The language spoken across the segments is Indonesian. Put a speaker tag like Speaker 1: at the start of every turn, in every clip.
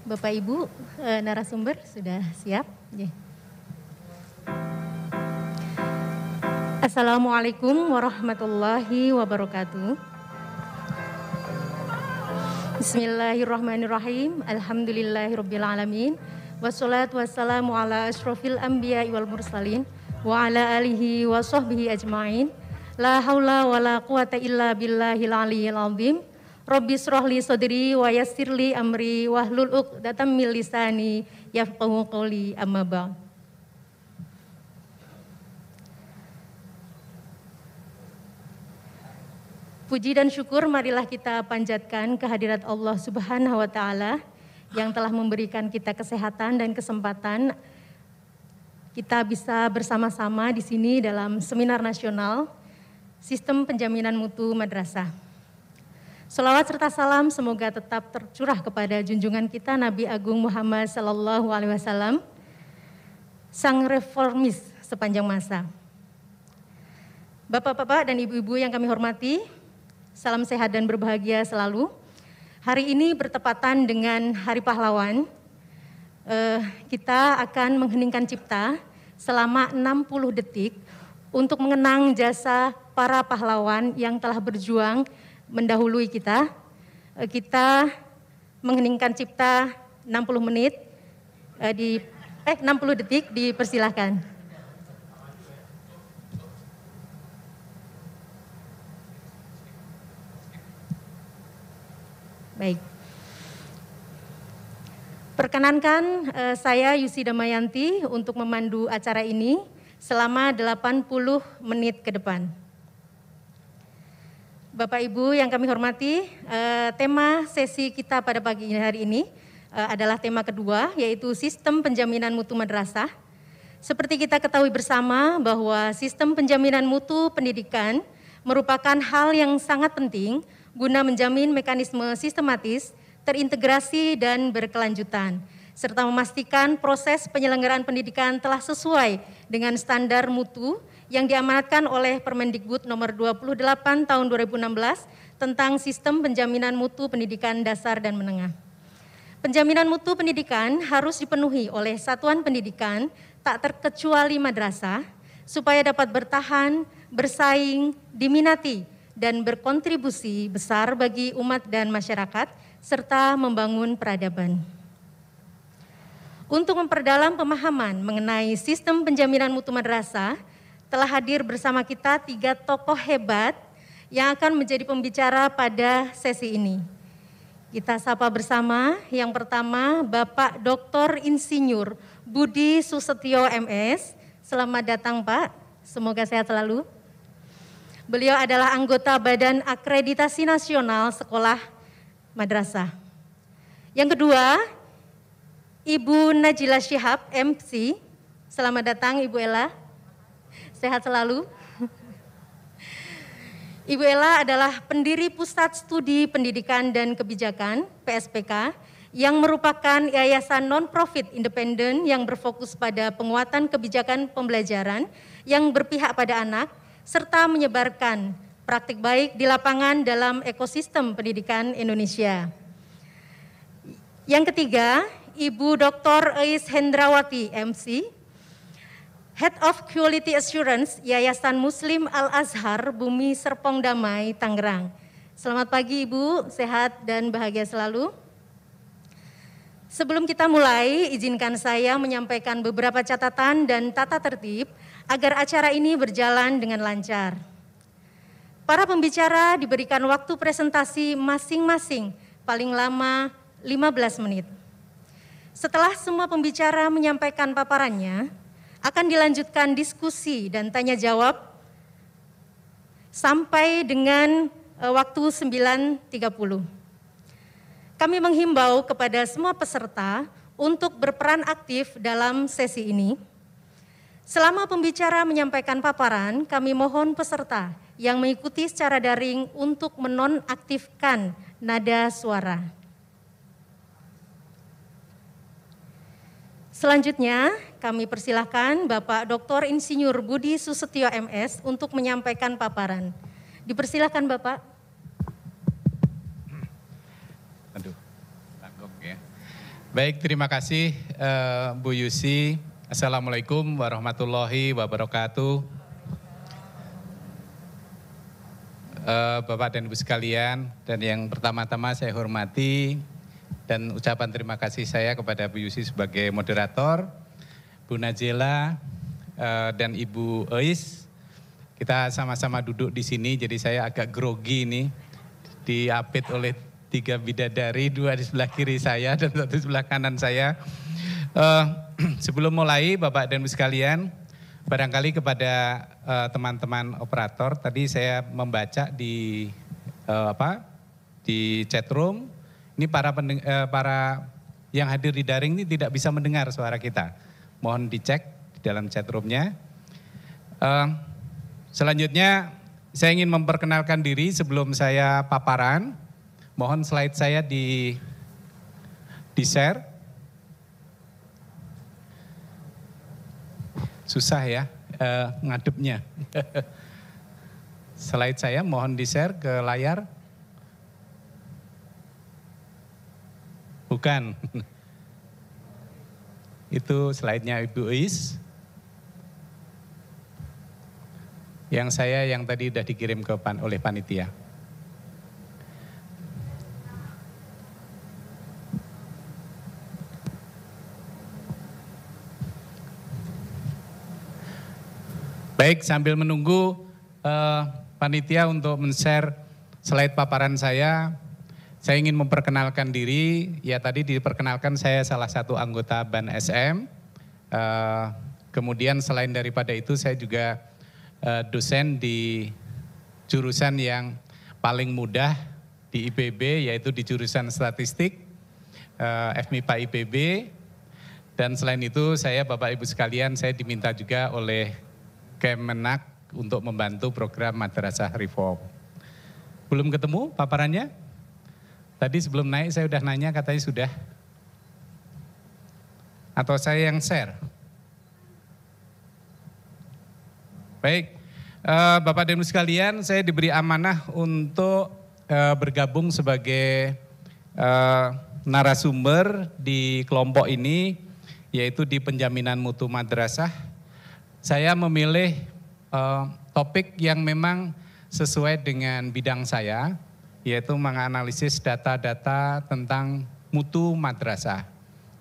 Speaker 1: Bapak Ibu narasumber sudah siap? Yeah. Assalamualaikum warahmatullahi wabarakatuh. Bismillahirrahmanirrahim. Alhamdulillahirabbil alamin. Wassalatu wassalamu ala asyrofil anbiya'i wal mursalin wa ala alihi wa sahbihi ajmain. La haula wa la quwata illa billahil aliyyil azim. Rabbi shrahli sadri wa yassirli amri wahlul 'uqdatam min lisani yafqahu qawli, amma ba'd. Puji dan syukur marilah kita panjatkan kehadirat Allah Subhanahu wa taala yang telah memberikan kita kesehatan dan kesempatan kita bisa bersama-sama di sini dalam seminar nasional Sistem Penjaminan Mutu Madrasah. Shalawat serta salam semoga tetap tercurah kepada junjungan kita Nabi Agung Muhammad Sallallahu Alaihi Wasallam, sang reformis sepanjang masa. Bapak-bapak dan ibu-ibu yang kami hormati, salam sehat dan berbahagia selalu. Hari ini bertepatan dengan Hari Pahlawan. Kita akan mengheningkan cipta selama 60 detik untuk mengenang jasa para pahlawan yang telah berjuang mendahului kita. Kita mengheningkan cipta 60 menit 60 detik, dipersilahkan. Baik. Perkenankan saya Yusi Damayanti untuk memandu acara ini selama 80 menit ke depan. Bapak Ibu yang kami hormati, tema sesi kita pada pagi hari ini adalah tema kedua, yaitu Sistem Penjaminan Mutu Madrasah. Seperti kita ketahui bersama bahwa sistem penjaminan mutu pendidikan merupakan hal yang sangat penting guna menjamin mekanisme sistematis, terintegrasi dan berkelanjutan, serta memastikan proses penyelenggaraan pendidikan telah sesuai dengan standar mutu yang diamanatkan oleh Permendikbud nomor 28 tahun 2016 tentang Sistem Penjaminan Mutu Pendidikan Dasar dan Menengah. Penjaminan mutu pendidikan harus dipenuhi oleh satuan pendidikan tak terkecuali madrasah supaya dapat bertahan, bersaing, diminati, dan berkontribusi besar bagi umat dan masyarakat serta membangun peradaban. Untuk memperdalam pemahaman mengenai sistem penjaminan mutu madrasah, telah hadir bersama kita 3 tokoh hebat yang akan menjadi pembicara pada sesi ini. Kita sapa bersama, yang pertama Bapak Dr. Insinyur Budi Susetio MS. Selamat datang Pak, semoga sehat selalu. Beliau adalah anggota Badan Akreditasi Nasional Sekolah Madrasah. Yang kedua, Ibu Najila Shihab MC. Selamat datang Ibu Ella. Sehat selalu. Ibu Ella adalah pendiri Pusat Studi Pendidikan dan Kebijakan (PSPK) yang merupakan yayasan non-profit independen yang berfokus pada penguatan kebijakan pembelajaran yang berpihak pada anak serta menyebarkan praktik baik di lapangan dalam ekosistem pendidikan Indonesia. Yang ketiga, Ibu Dr. Eis Hendrawati MC, Head of Quality Assurance Yayasan Muslim Al-Azhar Bumi Serpong Damai, Tangerang. Selamat pagi Ibu, sehat dan bahagia selalu. Sebelum kita mulai, izinkan saya menyampaikan beberapa catatan dan tata tertib agar acara ini berjalan dengan lancar. Para pembicara diberikan waktu presentasi masing-masing paling lama 15 menit. Setelah semua pembicara menyampaikan paparannya, akan dilanjutkan diskusi dan tanya jawab sampai dengan waktu 9.30. Kami menghimbau kepada semua peserta untuk berperan aktif dalam sesi ini. Selama pembicara menyampaikan paparan, kami mohon peserta yang mengikuti secara daring untuk menonaktifkan nada suara. Selanjutnya, kami persilahkan Bapak Dr. Insinyur Budi Susetio MS untuk menyampaikan paparan. Dipersilahkan Bapak.
Speaker 2: Aduh, tanggung ya. Baik, terima kasih Bu Yusi. Assalamualaikum warahmatullahi wabarakatuh. Bapak dan Ibu sekalian, dan yang pertama-tama saya hormati dan ucapan terima kasih saya kepada Bu Yusi sebagai moderator, Bu Najela dan Ibu Eis. Kita sama-sama duduk di sini, jadi saya agak grogi nih, diapit oleh 3 bidadari, 2 di sebelah kiri saya dan 1 di sebelah kanan saya. Sebelum mulai, Bapak dan Ibu sekalian, barangkali kepada teman-teman operator, tadi saya membaca di di chat room, ini para yang hadir di daring ini tidak bisa mendengar suara kita. Mohon dicek di dalam chat roomnya. Selanjutnya saya ingin memperkenalkan diri sebelum saya paparan. Mohon slide saya di share. Susah ya ngadepnya. Slide saya mohon di share ke layar. Bukan. Itu slide-nya Ibu Is. Yang saya yang tadi sudah dikirim oleh panitia. Baik, sambil menunggu panitia untuk men-share slide paparan saya ingin memperkenalkan diri. Ya, tadi diperkenalkan saya salah satu anggota BAN SM. Kemudian selain daripada itu saya juga dosen di jurusan yang paling mudah di IPB, yaitu di jurusan statistik, FMIPA IPB. Dan selain itu saya Bapak Ibu sekalian, saya diminta juga oleh Kemenak untuk membantu program Madrasah Reform. Belum ketemu paparannya? Tadi sebelum naik saya udah nanya, katanya sudah. Atau saya yang share? Baik, Bapak dan Ibu sekalian, saya diberi amanah untuk bergabung sebagai narasumber di kelompok ini, yaitu di penjaminan mutu madrasah. Saya memilih topik yang memang sesuai dengan bidang saya, yaitu menganalisis data-data tentang mutu madrasah.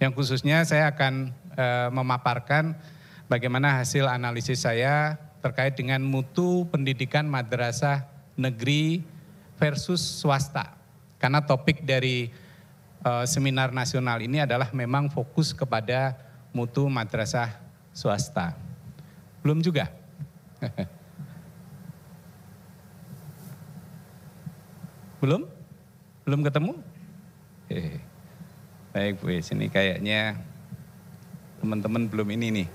Speaker 2: Yang khususnya saya akan memaparkan bagaimana hasil analisis saya terkait dengan mutu pendidikan madrasah negeri versus swasta. Karena topik dari seminar nasional ini adalah memang fokus kepada mutu madrasah swasta. Belum juga? Belum? Belum ketemu? Baik Bu, sini kayaknya teman-teman belum ini nih.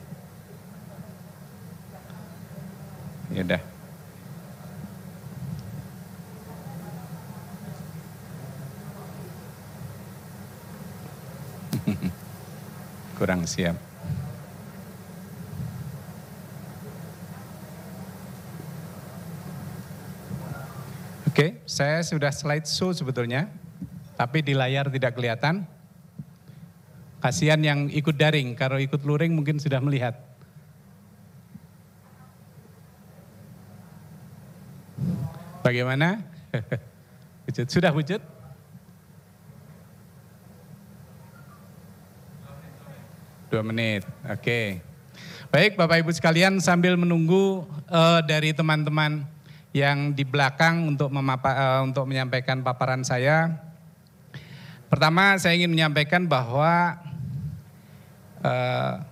Speaker 2: Ya udah. Kurang siap. Oke, saya sudah slideshow sebetulnya, tapi di layar tidak kelihatan. Kasihan yang ikut daring, kalau ikut luring mungkin sudah melihat. Bagaimana? Wujud, sudah wujud? Dua menit, oke. Baik Bapak Ibu sekalian, sambil menunggu dari teman-teman yang di belakang untuk menyampaikan paparan saya. Pertama saya ingin menyampaikan bahwa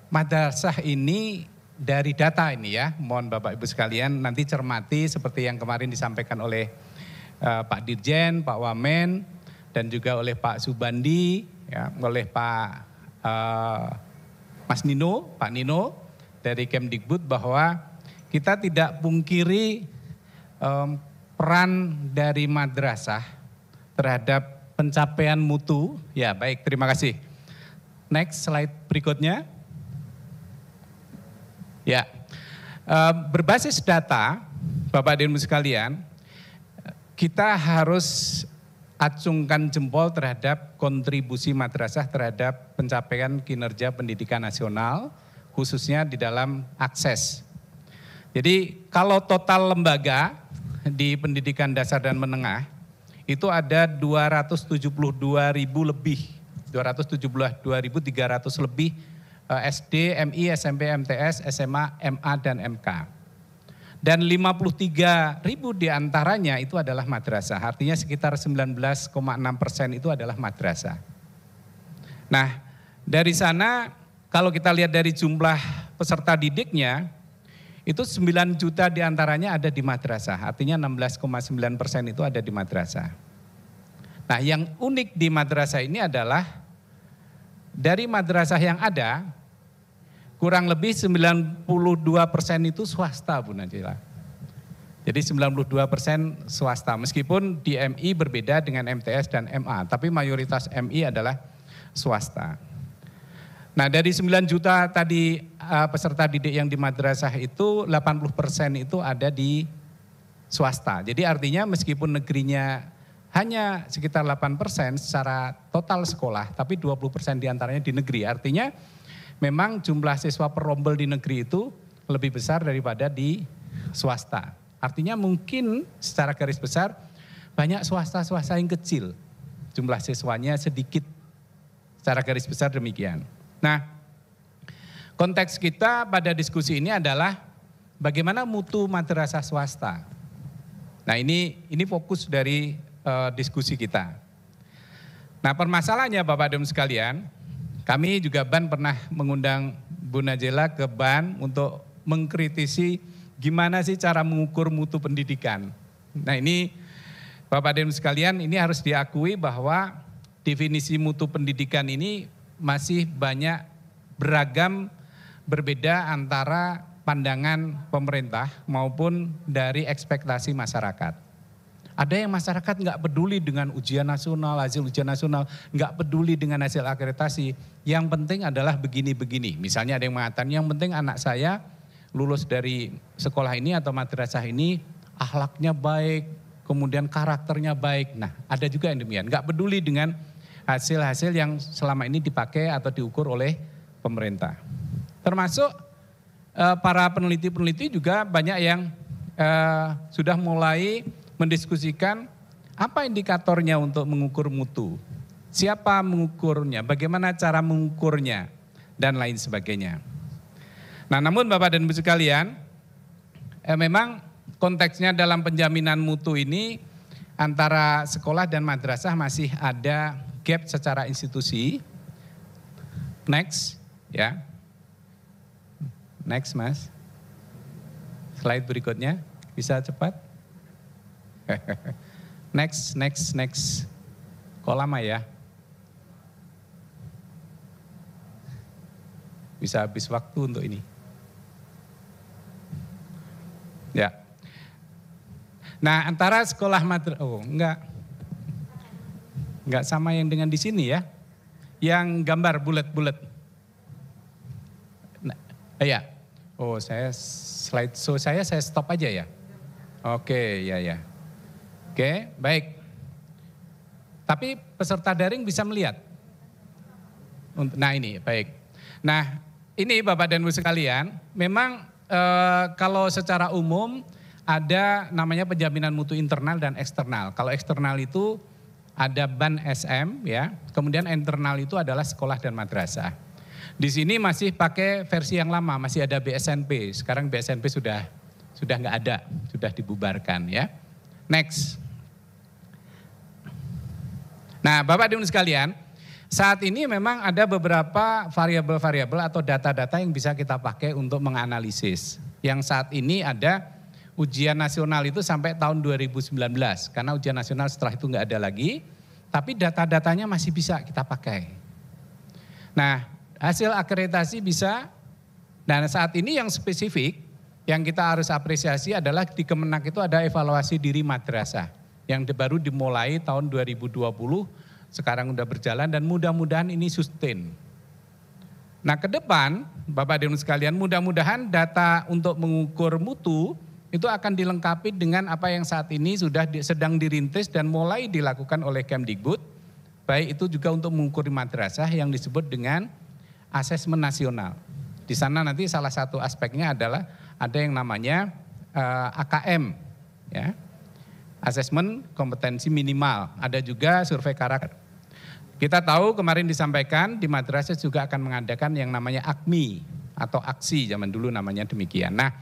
Speaker 2: madrasah ini dari data ini ya, mohon Bapak Ibu sekalian nanti cermati seperti yang kemarin disampaikan oleh Pak Dirjen, Pak Wamen, dan juga oleh Pak Subandi, ya, oleh Pak Mas Nino, Pak Nino dari Kemdikbud, bahwa kita tidak pungkiri peran dari madrasah terhadap pencapaian mutu. Ya baik, terima kasih. Next slide berikutnya. Ya, berbasis data, Bapak dan Ibu sekalian, kita harus acungkan jempol terhadap kontribusi madrasah terhadap pencapaian kinerja pendidikan nasional, khususnya di dalam akses. Jadi kalau total lembaga di pendidikan dasar dan menengah, itu ada 272.000 lebih, 272.300 lebih SD, MI, SMP, MTS, SMA, MA, dan MK. Dan 53.000 diantaranya itu adalah madrasah, artinya sekitar 19,6% itu adalah madrasah. Nah, dari sana kalau kita lihat dari jumlah peserta didiknya, itu 9 juta diantaranya ada di madrasah, artinya 16,9% itu ada di madrasah. Nah, yang unik di madrasah ini adalah dari madrasah yang ada, kurang lebih 92% itu swasta, Bu Najila. Jadi 92% swasta, meskipun di MI berbeda dengan MTS dan MA, tapi mayoritas MI adalah swasta. Nah, dari 9 juta tadi peserta didik yang di madrasah itu 80% itu ada di swasta. Jadi artinya meskipun negerinya hanya sekitar 8% secara total sekolah, tapi 20% diantaranya di negeri. Artinya memang jumlah siswa per rombel di negeri itu lebih besar daripada di swasta. Artinya mungkin secara garis besar banyak swasta-swasta yang kecil, jumlah siswanya sedikit, secara garis besar demikian. Nah, konteks kita pada diskusi ini adalah bagaimana mutu madrasah swasta. Nah, ini fokus dari diskusi kita. Nah, permasalahannya Bapak dan Ibu sekalian, kami juga BAN pernah mengundang Bu Najela ke BAN untuk mengkritisi gimana sih cara mengukur mutu pendidikan. Nah, ini Bapak dan Ibu sekalian, ini harus diakui bahwa definisi mutu pendidikan ini masih banyak beragam, berbeda antara pandangan pemerintah maupun dari ekspektasi masyarakat. Ada yang masyarakat nggak peduli dengan ujian nasional, hasil ujian nasional, nggak peduli dengan hasil akreditasi. Yang penting adalah begini-begini. Misalnya ada yang mengatakan yang penting anak saya lulus dari sekolah ini atau madrasah ini akhlaknya baik, kemudian karakternya baik. Nah, ada juga yang demikian, nggak peduli dengan hasil-hasil yang selama ini dipakai atau diukur oleh pemerintah. Termasuk para peneliti-peneliti juga banyak yang sudah mulai mendiskusikan apa indikatornya untuk mengukur mutu, siapa mengukurnya, bagaimana cara mengukurnya, dan lain sebagainya. Nah, namun Bapak dan Ibu sekalian, memang konteksnya dalam penjaminan mutu ini antara sekolah dan madrasah masih ada gap secara institusi. Next, ya. Next, Mas. Slide berikutnya, bisa cepat. Next. Kok lama ya? Bisa habis waktu untuk ini. Ya. Nah, antara sekolah enggak sama yang dengan di sini ya. Yang gambar bulat-bulat. Nah, iya. Oh, saya slideshow saya stop aja ya. Oke, ya. Oke, baik. Tapi peserta daring bisa melihat. Nah, ini baik. Nah, ini Bapak dan Ibu sekalian, memang kalau secara umum ada namanya penjaminan mutu internal dan eksternal. Kalau eksternal itu ada BAN SM ya, kemudian internal itu adalah sekolah dan madrasah. Di sini masih pakai versi yang lama, masih ada BSNP. Sekarang BSNP sudah nggak ada, sudah dibubarkan ya. Next. Nah, Bapak dan Ibu sekalian, saat ini memang ada beberapa variabel-variabel atau data-data yang bisa kita pakai untuk menganalisis. Yang saat ini ada ujian nasional itu sampai tahun 2019, karena ujian nasional setelah itu nggak ada lagi, tapi data-datanya masih bisa kita pakai. Nah, hasil akreditasi bisa, dan saat ini yang spesifik, yang kita harus apresiasi adalah di Kemenak itu ada evaluasi diri madrasah, yang baru dimulai tahun 2020, sekarang udah berjalan dan mudah-mudahan ini sustain. Nah, ke depan Bapak dan Ibu sekalian, mudah-mudahan data untuk mengukur mutu itu akan dilengkapi dengan apa yang saat ini sudah sedang dirintis dan mulai dilakukan oleh Kemdikbud. Baik itu juga untuk mengukur madrasah yang disebut dengan asesmen nasional. Di sana nanti salah satu aspeknya adalah ada yang namanya AKM, ya, asesmen kompetensi minimal. Ada juga survei karakter. Kita tahu kemarin disampaikan di madrasah juga akan mengadakan yang namanya AKMI atau aksi, zaman dulu namanya demikian. Nah,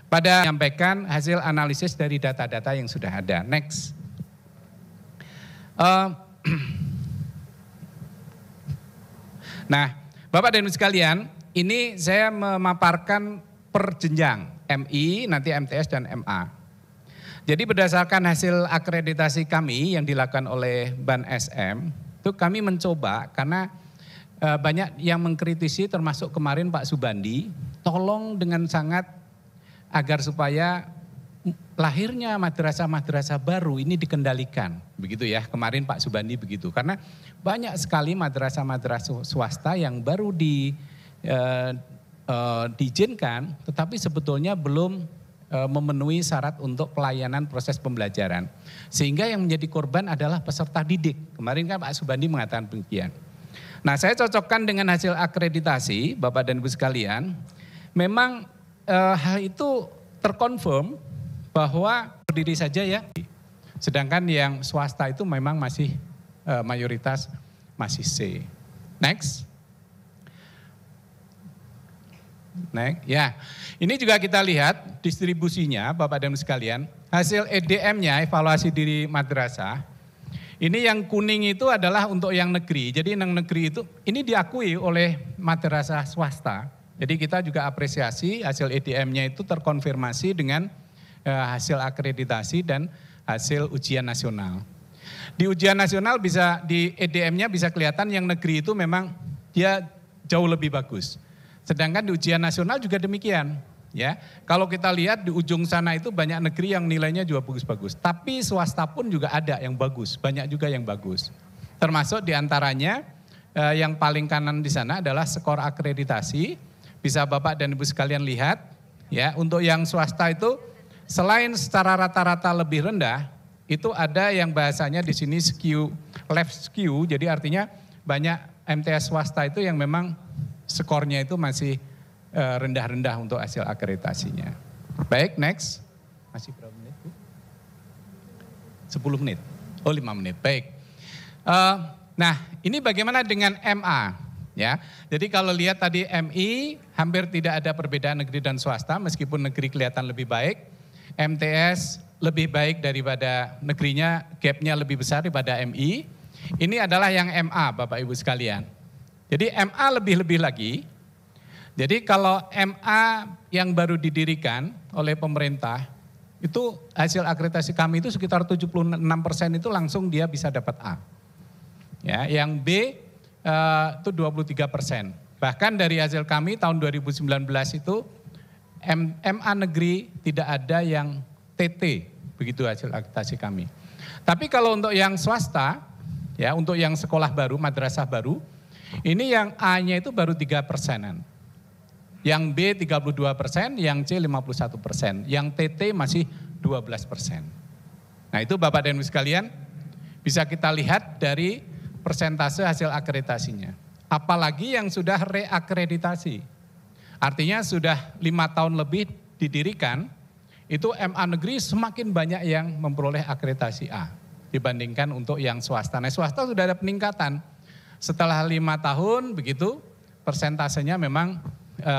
Speaker 2: pada menyampaikan hasil analisis dari data-data yang sudah ada. Next. Nah, Bapak dan Ibu sekalian, ini saya memaparkan per jenjang MI, nanti MTS dan MA. Jadi berdasarkan hasil akreditasi kami yang dilakukan oleh Ban SM, itu kami mencoba karena banyak yang mengkritisi termasuk kemarin Pak Subandi, tolong dengan sangat agar supaya lahirnya madrasah-madrasah baru ini dikendalikan, begitu ya. Kemarin Pak Subandi begitu, karena banyak sekali madrasah-madrasah swasta yang baru diizinkan, tetapi sebetulnya belum memenuhi syarat untuk pelayanan proses pembelajaran. Sehingga yang menjadi korban adalah peserta didik. Kemarin kan Pak Subandi mengatakan demikian. Nah, saya cocokkan dengan hasil akreditasi, Bapak dan Ibu sekalian, memang hal itu terkonfirm bahwa berdiri saja ya. Sedangkan yang swasta itu memang masih mayoritas masih C. Next. Next. Ya, ini juga kita lihat distribusinya Bapak dan Ibu sekalian. Hasil EDM-nya, evaluasi diri madrasah. Ini yang kuning itu adalah untuk yang negeri. Jadi yang negeri itu ini diakui oleh madrasah swasta. Jadi kita juga apresiasi hasil EDM-nya itu terkonfirmasi dengan hasil akreditasi dan hasil ujian nasional. Di ujian nasional bisa, di EDM-nya bisa kelihatan yang negeri itu memang dia jauh lebih bagus. Sedangkan di ujian nasional juga demikian. Ya, kalau kita lihat di ujung sana itu banyak negeri yang nilainya juga bagus-bagus. Tapi swasta pun juga ada yang bagus, banyak juga yang bagus. Termasuk diantaranya yang paling kanan di sana adalah skor akreditasi. Bisa Bapak dan Ibu sekalian lihat, ya, untuk yang swasta itu selain secara rata-rata lebih rendah, itu ada yang bahasanya di sini skew, left skew, jadi artinya banyak MTS swasta itu yang memang skornya itu masih rendah-rendah untuk hasil akreditasinya. Baik, next. Masih berapa menit, Bu? 10 menit. Oh, 5 menit. Baik. Nah, ini bagaimana dengan MA? Ya, jadi kalau lihat tadi MI hampir tidak ada perbedaan negeri dan swasta, meskipun negeri kelihatan lebih baik. MTS lebih baik daripada negerinya, gapnya lebih besar daripada MI. Ini adalah yang MA, Bapak Ibu sekalian. Jadi MA lebih-lebih lagi. Jadi kalau MA yang baru didirikan oleh pemerintah, itu hasil akreditasi kami itu sekitar 76% itu langsung dia bisa dapat A. Ya, yang B itu 23%. Bahkan dari hasil kami tahun 2019 itu MA negeri tidak ada yang TT, begitu hasil akreditasi kami. Tapi kalau untuk yang swasta, ya untuk yang sekolah baru, madrasah baru, ini yang A-nya itu baru 3%-an. Yang B 32%, yang C 51%, yang TT masih 12%. Nah itu Bapak dan Ibu sekalian bisa kita lihat dari persentase hasil akreditasinya. Apalagi yang sudah reakreditasi. Artinya sudah 5 tahun lebih didirikan, itu MA negeri semakin banyak yang memperoleh akreditasi A dibandingkan untuk yang swasta. Nah swasta sudah ada peningkatan. Setelah 5 tahun begitu persentasenya memang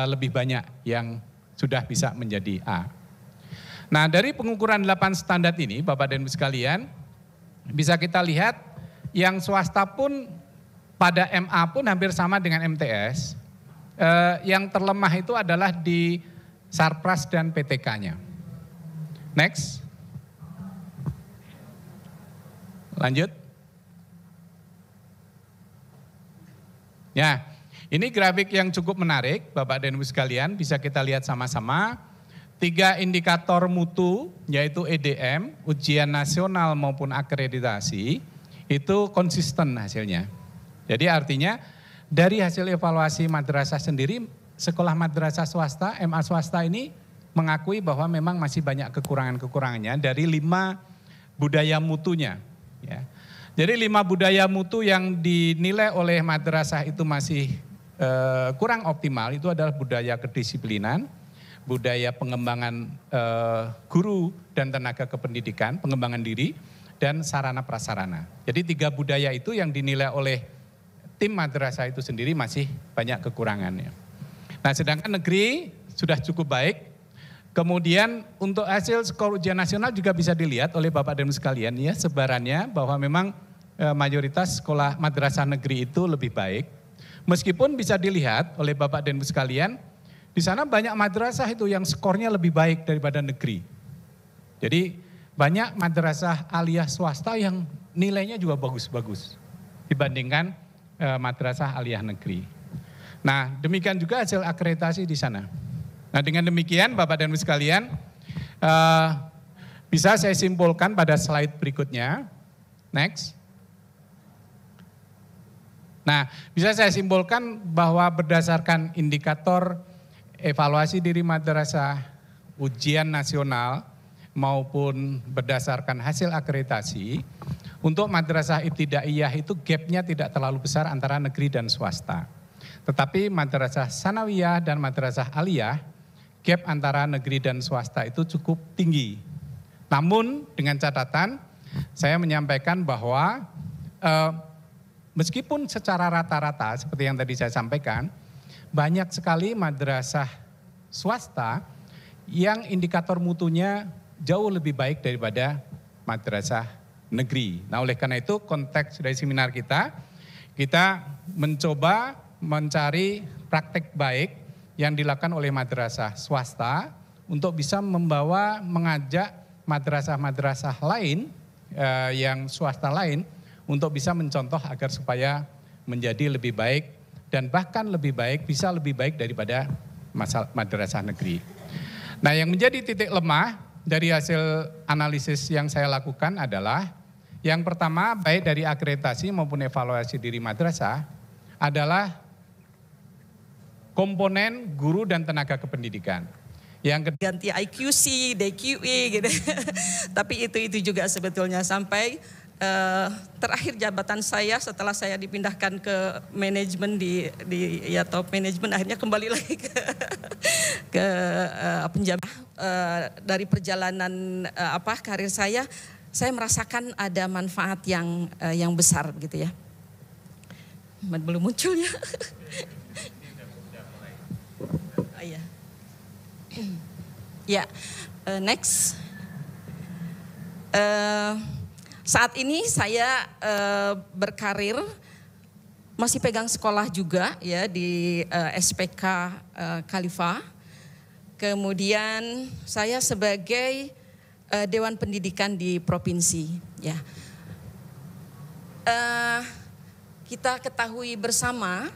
Speaker 2: lebih banyak yang sudah bisa menjadi A. Nah dari pengukuran 8 standar ini Bapak dan Ibu sekalian, bisa kita lihat yang swasta pun pada MA pun hampir sama dengan MTS. Yang terlemah itu adalah di Sarpras dan PTK-nya. Next. Lanjut. Ya, ini grafik yang cukup menarik Bapak dan Ibu sekalian, bisa kita lihat sama-sama. 3 indikator mutu yaitu EDM, ujian nasional maupun akreditasi, itu konsisten hasilnya. Jadi artinya dari hasil evaluasi madrasah sendiri, sekolah madrasah swasta, MA swasta ini mengakui bahwa memang masih banyak kekurangan-kekurangannya dari 5 budaya mutunya. Ya. Jadi 5 budaya mutu yang dinilai oleh madrasah itu masih kurang optimal itu adalah budaya kedisiplinan, budaya pengembangan guru dan tenaga kependidikan, pengembangan diri, dan sarana prasarana. Jadi 3 budaya itu yang dinilai oleh tim madrasah itu sendiri masih banyak kekurangannya. Nah, sedangkan negeri sudah cukup baik. Kemudian untuk hasil skor ujian nasional juga bisa dilihat oleh Bapak dan Ibu sekalian ya, sebarannya bahwa memang mayoritas sekolah madrasah negeri itu lebih baik. Meskipun bisa dilihat oleh Bapak dan Ibu sekalian, di sana banyak madrasah itu yang skornya lebih baik daripada negeri. Jadi banyak madrasah aliyah swasta yang nilainya juga bagus-bagus dibandingkan madrasah aliyah negeri. Nah, demikian juga hasil akreditasi di sana. Nah, dengan demikian Bapak dan Ibu sekalian, bisa saya simpulkan pada slide berikutnya. Next. Nah, bisa saya simpulkan bahwa berdasarkan indikator evaluasi diri madrasah, ujian nasional, maupun berdasarkan hasil akreditasi, untuk madrasah ibtidaiyah itu gapnya tidak terlalu besar antara negeri dan swasta. Tetapi madrasah sanawiyah dan madrasah aliyah, gap antara negeri dan swasta itu cukup tinggi. Namun dengan catatan, saya menyampaikan bahwa meskipun secara rata-rata seperti yang tadi saya sampaikan, banyak sekali madrasah swasta yang indikator mutunya jauh lebih baik daripada madrasah negeri. Nah, oleh karena itu konteks dari seminar kita mencoba mencari praktek baik yang dilakukan oleh madrasah swasta untuk bisa mengajak madrasah-madrasah lain yang swasta lain untuk bisa mencontoh agar supaya menjadi lebih baik dan bahkan lebih baik, bisa lebih baik daripada madrasah negeri. Nah, yang menjadi titik lemah dari hasil analisis yang saya lakukan adalah yang pertama, baik dari akreditasi maupun evaluasi diri madrasah adalah komponen guru dan tenaga kependidikan. Yang
Speaker 3: ganti IQC, DQE gitu. Tapi itu juga sebetulnya sampai terakhir jabatan saya setelah saya dipindahkan ke manajemen di top manajemen, akhirnya kembali lagi ke penjabat. Dari perjalanan karir saya merasakan ada manfaat yang besar gitu ya. Belum muncul ya. Ya, next. Saat ini saya berkarir masih pegang sekolah juga ya di SPK Khalifah. Kemudian saya sebagai Dewan Pendidikan di provinsi. Ya, kita ketahui bersama.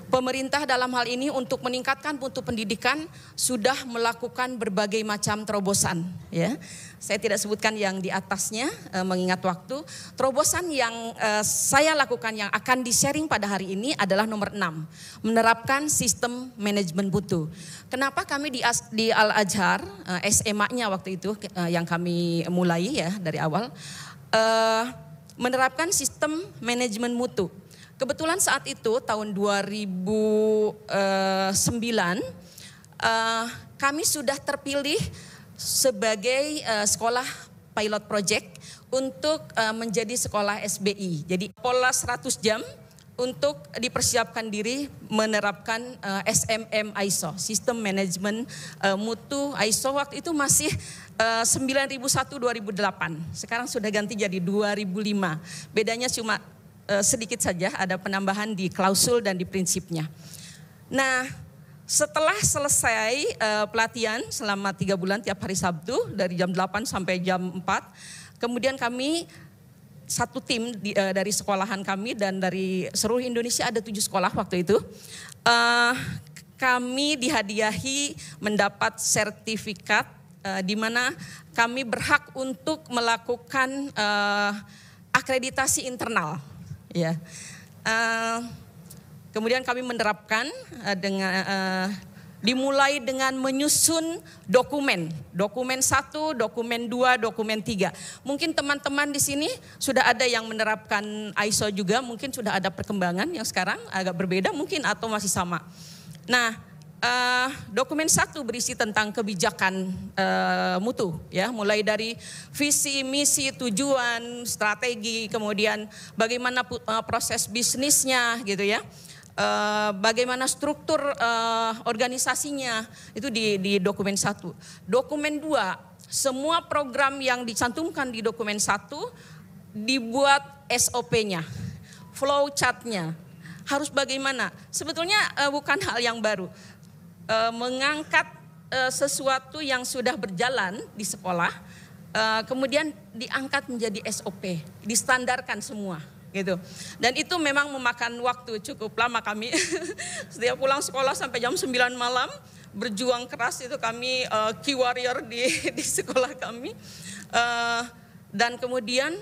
Speaker 3: Pemerintah dalam hal ini untuk meningkatkan mutu pendidikan sudah melakukan berbagai macam terobosan. Ya, saya tidak sebutkan yang di atasnya mengingat waktu. Terobosan yang saya lakukan yang akan di-sharing pada hari ini adalah nomor 6, menerapkan sistem manajemen mutu. Kenapa kami di Al-Azhar, SMA-nya waktu itu yang kami mulai ya dari awal, menerapkan sistem manajemen mutu. Kebetulan saat itu tahun 2009 kami sudah terpilih sebagai sekolah pilot project untuk menjadi sekolah SBI. Jadi pola 100 jam untuk dipersiapkan diri menerapkan SMM ISO, Sistem Manajemen Mutu ISO. Waktu itu masih 9001-2008, sekarang sudah ganti jadi 2005. Bedanya cuma sedikit saja, ada penambahan di klausul dan di prinsipnya. Nah, setelah selesai pelatihan selama 3 bulan tiap hari Sabtu dari jam 8 sampai jam 4, kemudian kami satu tim dari sekolahan kami dan dari seluruh Indonesia, ada 7 sekolah waktu itu. Kami dihadiahi mendapat sertifikat di mana kami berhak untuk melakukan akreditasi internal. Ya, kemudian kami menerapkan dengan Dimulai dengan menyusun dokumen. Dokumen 1, dokumen 2, dokumen 3. Mungkin teman-teman di sini sudah ada yang menerapkan ISO juga, mungkin sudah ada perkembangan yang sekarang agak berbeda mungkin atau masih sama. Nah, dokumen 1 berisi tentang kebijakan mutu, ya, mulai dari visi, misi, tujuan, strategi, kemudian bagaimana proses bisnisnya, gitu ya. Bagaimana struktur organisasinya, itu di dokumen 1. Dokumen 2, semua program yang dicantumkan di dokumen 1 dibuat SOP-nya, flow chart-nya. Harus bagaimana? Sebetulnya bukan hal yang baru. Mengangkat sesuatu yang sudah berjalan di sekolah, kemudian diangkat menjadi SOP, distandarkan semua. Gitu. Dan itu memang memakan waktu cukup lama kami. Setiap pulang sekolah sampai jam 9 malam berjuang keras itu kami key warrior di sekolah kami. Dan kemudian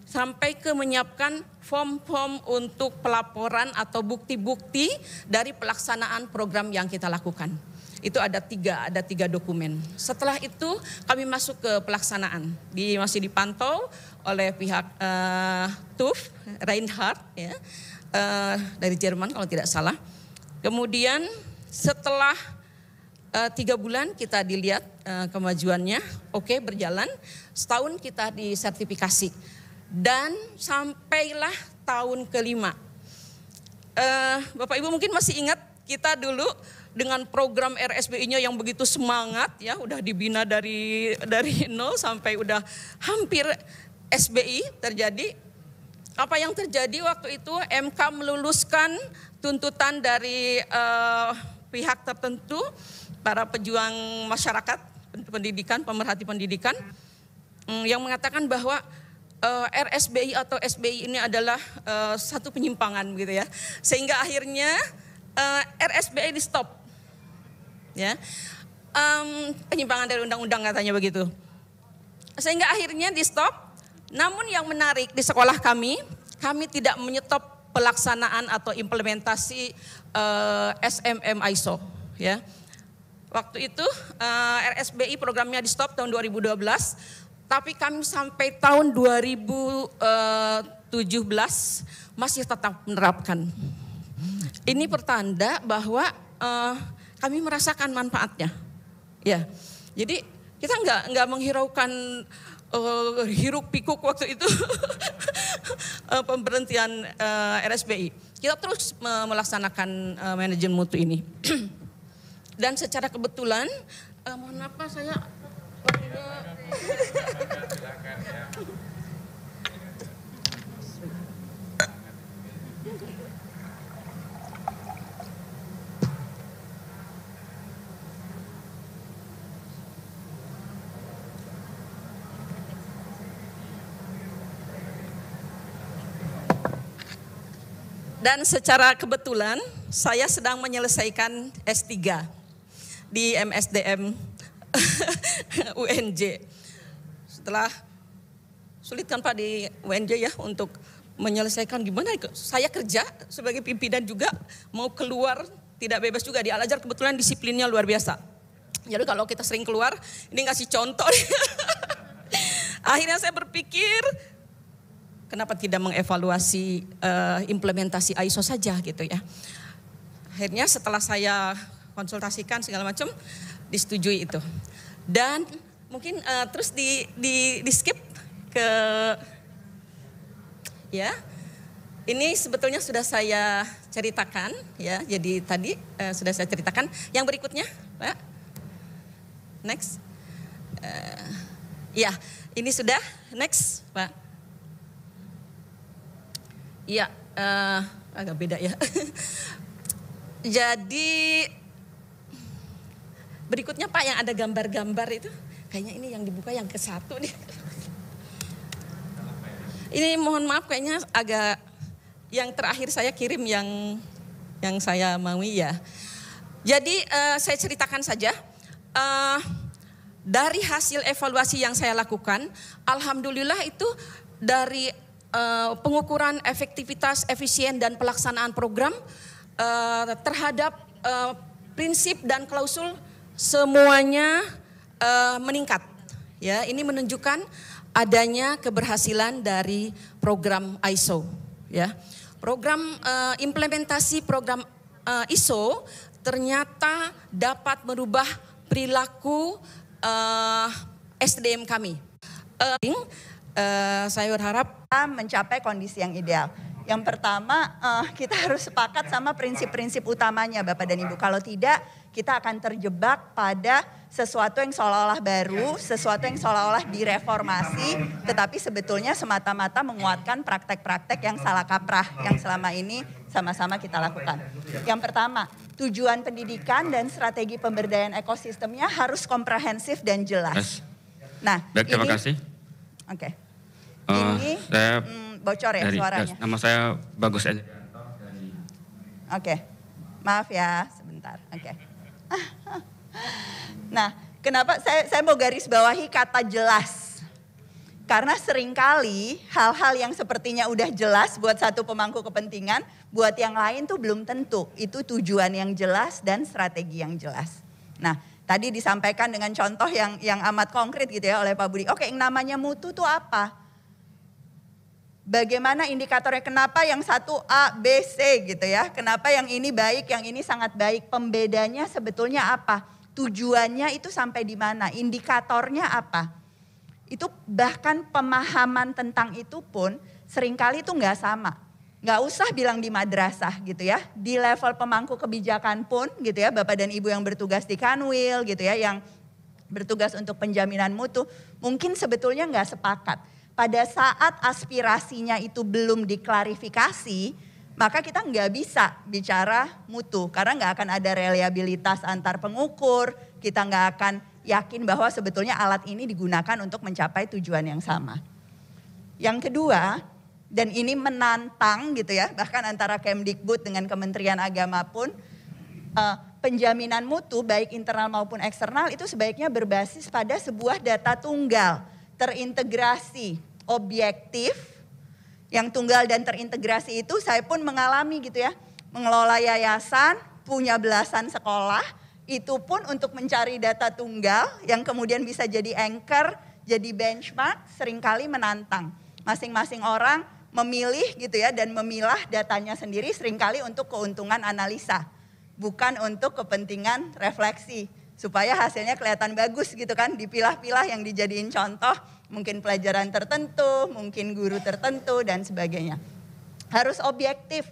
Speaker 3: sampai ke menyiapkan form-form untuk pelaporan atau bukti-bukti dari pelaksanaan program yang kita lakukan. Itu ada tiga dokumen. Setelah itu kami masuk ke pelaksanaan. Masih dipantau oleh pihak TÜV Reinhardt, ya, dari Jerman kalau tidak salah. Kemudian setelah 3 bulan kita dilihat kemajuannya, oke, berjalan. Setahun kita disertifikasi dan sampailah tahun ke-5. Bapak Ibu mungkin masih ingat kita dulu dengan program RSBI-nya yang begitu semangat, ya, udah dibina dari nol sampai udah hampir SBI terjadi. Apa yang terjadi waktu itu, MK meluluskan tuntutan dari pihak tertentu, para pejuang masyarakat pendidikan, pemerhati pendidikan, yang mengatakan bahwa RSBI atau SBI ini adalah satu penyimpangan, gitu ya. Sehingga akhirnya RSBI di stop, ya, penyimpangan dari undang-undang katanya begitu. Sehingga akhirnya di stop. Namun yang menarik di sekolah kami tidak menyetop pelaksanaan atau implementasi SMM ISO, ya. Waktu itu RSBI programnya di stop tahun 2012, tapi kami sampai tahun 2017 masih tetap menerapkan. Ini pertanda bahwa kami merasakan manfaatnya, ya. Jadi kita nggak menghiraukan hiruk pikuk waktu itu pemberhentian RSBI. Kita terus melaksanakan manajemen mutu ini. Dan secara kebetulan, mohon maaf Pak, saya dan secara kebetulan saya sedang menyelesaikan S3 di MSDM UNJ. Setelah sulit kan Pak di UNJ, ya, untuk menyelesaikan gimana. Saya kerja sebagai pimpinan juga, mau keluar tidak bebas juga. Di Al-Azhar kebetulan disiplinnya luar biasa. Jadi kalau kita sering keluar, ini ngasih contoh. Akhirnya saya berpikir, kenapa tidak mengevaluasi implementasi ISO saja, gitu ya. Akhirnya setelah saya konsultasikan segala macam, disetujui itu. Dan mungkin terus di skip ke, ya, ini sebetulnya sudah saya ceritakan, ya. Jadi tadi sudah saya ceritakan. Yang berikutnya, Pak, next. Ya, ini sudah next, Pak. Ya, agak beda ya. Jadi berikutnya Pak yang ada gambar-gambar itu, kayaknya ini yang dibuka yang ke-1 nih. Ini mohon maaf kayaknya agak, yang terakhir saya kirim yang saya maui, ya. Jadi saya ceritakan saja, dari hasil evaluasi yang saya lakukan, alhamdulillah itu dari pengukuran efektivitas, efisien dan pelaksanaan program terhadap prinsip dan klausul semuanya meningkat. Ya, ini menunjukkan adanya keberhasilan dari program ISO. Ya, program implementasi program ISO ternyata dapat merubah perilaku SDM kami. Saya berharap
Speaker 4: mencapai kondisi yang ideal. Yang pertama, kita harus sepakat sama prinsip-prinsip utamanya Bapak dan Ibu. Kalau tidak, kita akan terjebak pada sesuatu yang seolah-olah baru, sesuatu yang seolah-olah direformasi, tetapi sebetulnya semata-mata menguatkan praktek-praktek yang salah kaprah yang selama ini sama-sama kita lakukan. Yang pertama, tujuan pendidikan dan strategi pemberdayaan ekosistemnya harus komprehensif dan jelas. Nah,
Speaker 5: baik, terima kasih.
Speaker 4: Oke. Ini
Speaker 5: saya
Speaker 4: bocor ya suaranya.
Speaker 5: Nama saya Bagus Edi.
Speaker 4: Oke. Maaf ya, sebentar. Oke. Nah, kenapa saya mau garis bawahi kata jelas? Karena seringkali hal-hal yang sepertinya udah jelas buat satu pemangku kepentingan, buat yang lain tuh belum tentu. Itu tujuan yang jelas dan strategi yang jelas. Nah, tadi disampaikan dengan contoh yang amat konkret gitu ya oleh Pak Budi. Oke, yang namanya mutu tuh apa? Bagaimana indikatornya? Kenapa yang satu A, B, C gitu ya? Kenapa yang ini baik, yang ini sangat baik? Pembedanya sebetulnya apa? Tujuannya itu sampai di mana? Indikatornya apa? Itu bahkan pemahaman tentang itu pun seringkali itu nggak sama. Nggak usah bilang di madrasah gitu ya. Di level pemangku kebijakan pun gitu ya, Bapak dan Ibu yang bertugas di Kanwil gitu ya, yang bertugas untuk penjaminan mutu, mungkin sebetulnya nggak sepakat. Pada saat aspirasinya itu belum diklarifikasi, maka kita nggak bisa bicara mutu. Karena nggak akan ada reliabilitas antar pengukur, kita nggak akan yakin bahwa sebetulnya alat ini digunakan untuk mencapai tujuan yang sama. Yang kedua, dan ini menantang gitu ya, bahkan antara Kemdikbud dengan Kementerian Agama pun, penjaminan mutu baik internal maupun eksternal itu sebaiknya berbasis pada sebuah data tunggal, terintegrasi, objektif, yang tunggal dan terintegrasi itu saya pun mengalami gitu ya, mengelola yayasan, punya belasan sekolah, itu pun untuk mencari data tunggal yang kemudian bisa jadi anchor, jadi benchmark, seringkali menantang. Masing-masing orang memilih gitu ya dan memilah datanya sendiri seringkali untuk keuntungan analisa. Bukan untuk kepentingan refleksi. Supaya hasilnya kelihatan bagus gitu kan, dipilah-pilah yang dijadiin contoh. Mungkin pelajaran tertentu, mungkin guru tertentu dan sebagainya. Harus objektif,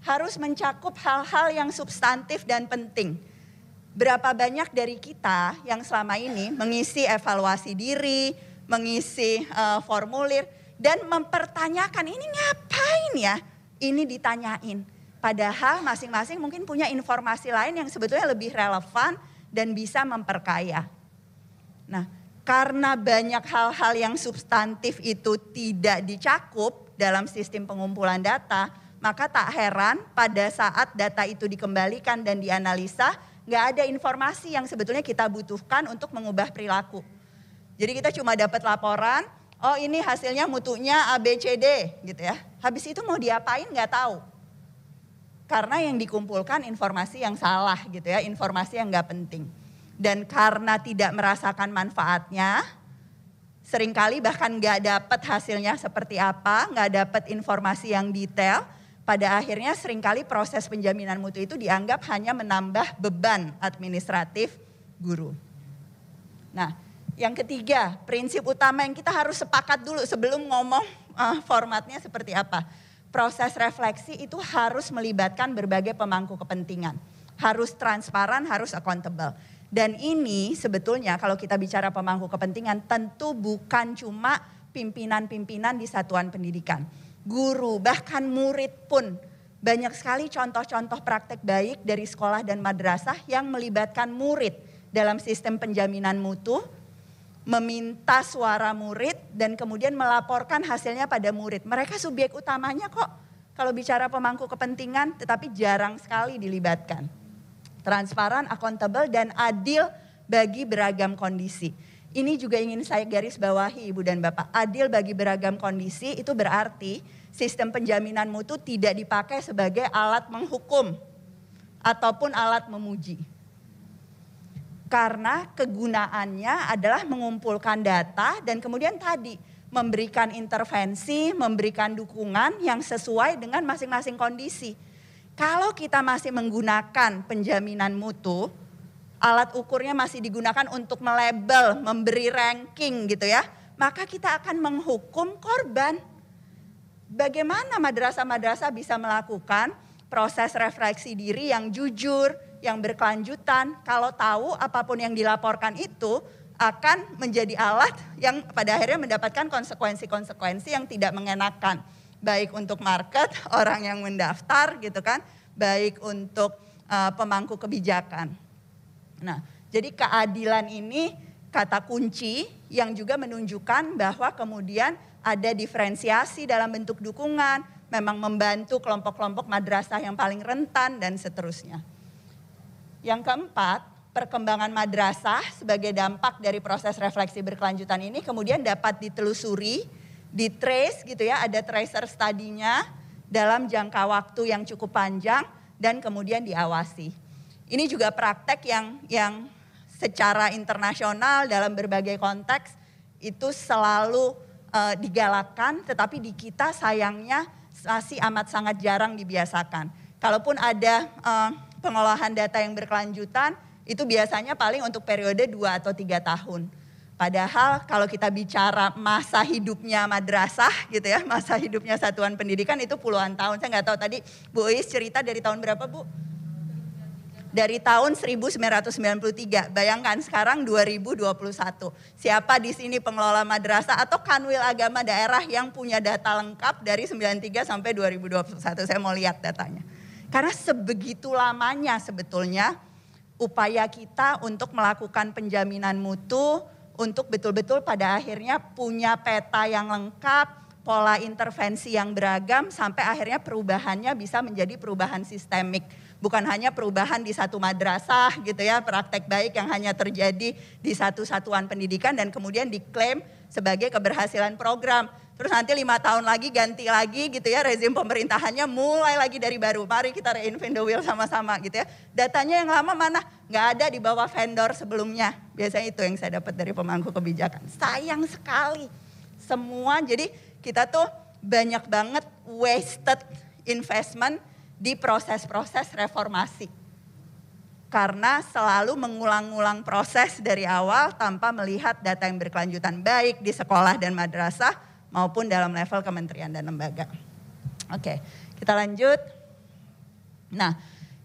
Speaker 4: harus mencakup hal-hal yang substantif dan penting. Berapa banyak dari kita yang selama ini mengisi evaluasi diri, mengisi formulir, dan mempertanyakan ini ngapain ya, ini ditanyain. Padahal masing-masing mungkin punya informasi lain yang sebetulnya lebih relevan dan bisa memperkaya. Nah, karena banyak hal-hal yang substantif itu tidak dicakup dalam sistem pengumpulan data, maka tak heran pada saat data itu dikembalikan dan dianalisa, nggak ada informasi yang sebetulnya kita butuhkan untuk mengubah perilaku. Jadi kita cuma dapat laporan, oh ini hasilnya mutunya ABCD gitu ya. Habis itu mau diapain nggak tahu. Karena yang dikumpulkan informasi yang salah gitu ya, informasi yang nggak penting. Dan karena tidak merasakan manfaatnya, seringkali bahkan nggak dapat hasilnya seperti apa, nggak dapat informasi yang detail. Pada akhirnya seringkali proses penjaminan mutu itu dianggap hanya menambah beban administratif guru. Nah, yang ketiga, prinsip utama yang kita harus sepakat dulu sebelum ngomong formatnya seperti apa. Proses refleksi itu harus melibatkan berbagai pemangku kepentingan. Harus transparan, harus accountable. Dan ini sebetulnya kalau kita bicara pemangku kepentingan tentu bukan cuma pimpinan-pimpinan di satuan pendidikan. Guru, bahkan murid pun banyak sekali contoh-contoh praktek baik dari sekolah dan madrasah yang melibatkan murid dalam sistem penjaminan mutu, meminta suara murid dan kemudian melaporkan hasilnya pada murid. Mereka subjek utamanya kok kalau bicara pemangku kepentingan, tetapi jarang sekali dilibatkan. Transparan, accountable, dan adil bagi beragam kondisi. Ini juga ingin saya garis bawahi Ibu dan Bapak. Adil bagi beragam kondisi itu berarti sistem penjaminan mutu tidak dipakai sebagai alat menghukum ataupun alat memuji. Karena kegunaannya adalah mengumpulkan data dan kemudian tadi memberikan intervensi, memberikan dukungan yang sesuai dengan masing-masing kondisi. Kalau kita masih menggunakan penjaminan mutu, alat ukurnya masih digunakan untuk melabel, memberi ranking gitu ya, maka kita akan menghukum korban. Bagaimana madrasah-madrasah bisa melakukan proses refleksi diri yang jujur, yang berkelanjutan, kalau tahu apapun yang dilaporkan itu akan menjadi alat yang pada akhirnya mendapatkan konsekuensi-konsekuensi yang tidak mengenakan. Baik untuk market, orang yang mendaftar gitu kan, baik untuk pemangku kebijakan. Nah, jadi keadilan ini kata kunci yang juga menunjukkan bahwa kemudian ada diferensiasi dalam bentuk dukungan, memang membantu kelompok-kelompok madrasah yang paling rentan dan seterusnya. Yang keempat, perkembangan madrasah sebagai dampak dari proses refleksi berkelanjutan ini kemudian dapat ditelusuri, ditrace gitu ya, ada tracer study-nya dalam jangka waktu yang cukup panjang dan kemudian diawasi. Ini juga praktek yang secara internasional dalam berbagai konteks itu selalu digalakkan, tetapi di kita sayangnya masih amat sangat jarang dibiasakan. Kalaupun ada pengolahan data yang berkelanjutan, itu biasanya paling untuk periode 2 atau 3 tahun. Padahal kalau kita bicara masa hidupnya madrasah gitu ya, masa hidupnya satuan pendidikan itu puluhan tahun. Saya nggak tahu tadi Bu Uis cerita dari tahun berapa Bu? Dari tahun 1993, bayangkan sekarang 2021. Siapa di sini pengelola madrasah atau kanwil agama daerah yang punya data lengkap dari 93 sampai 2021? Saya mau lihat datanya. Karena sebegitu lamanya sebetulnya upaya kita untuk melakukan penjaminan mutu, untuk betul-betul pada akhirnya punya peta yang lengkap, pola intervensi yang beragam, sampai akhirnya perubahannya bisa menjadi perubahan sistemik. Bukan hanya perubahan di satu madrasah gitu ya, praktek baik yang hanya terjadi di satu satuan pendidikan dan kemudian diklaim sebagai keberhasilan program. Terus nanti 5 tahun lagi ganti lagi gitu ya, rezim pemerintahannya mulai lagi dari baru. Mari kita reinvent the wheel sama-sama gitu ya. Datanya yang lama mana? Nggak ada di bawah vendor sebelumnya. Biasanya itu yang saya dapat dari pemangku kebijakan. Sayang sekali semua, jadi kita tuh banyak banget wasted investment di proses-proses reformasi. Karena selalu mengulang-ulang proses dari awal tanpa melihat data yang berkelanjutan baik di sekolah dan madrasah maupun dalam level kementerian dan lembaga. Oke, kita lanjut. Nah,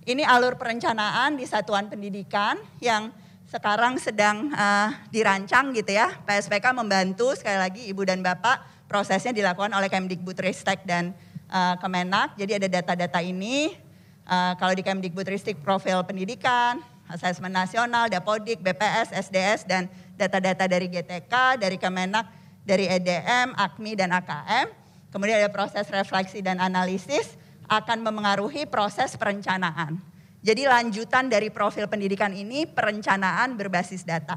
Speaker 4: ini alur perencanaan di satuan pendidikan yang sekarang sedang dirancang gitu ya. PSPK membantu, sekali lagi Ibu dan Bapak, prosesnya dilakukan oleh Kemdikbudristek dan Kemenak. Jadi ada data-data ini, kalau di Kemdikbudristek profil pendidikan, asesmen nasional, Dapodik, BPS, SDS, dan data-data dari GTK, dari Kemenak, dari EDM, AKMI, dan AKM. Kemudian ada proses refleksi dan analisis akan memengaruhi proses perencanaan. Jadi lanjutan dari profil pendidikan ini perencanaan berbasis data.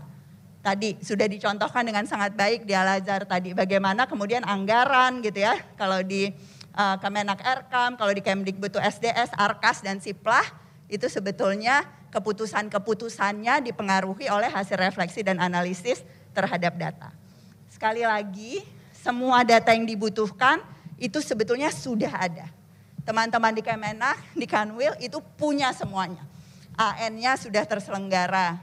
Speaker 4: Tadi sudah dicontohkan dengan sangat baik di Al-Azhar tadi. Bagaimana kemudian anggaran gitu ya. Kalau di Kemenak RKAM, kalau di Kemdikbud SDS, Arkas, dan Siplah. Itu sebetulnya keputusan-keputusannya dipengaruhi oleh hasil refleksi dan analisis terhadap data. Sekali lagi, semua data yang dibutuhkan itu sebetulnya sudah ada. Teman-teman di Kemenak, di Kanwil itu punya semuanya. AN-nya sudah terselenggara.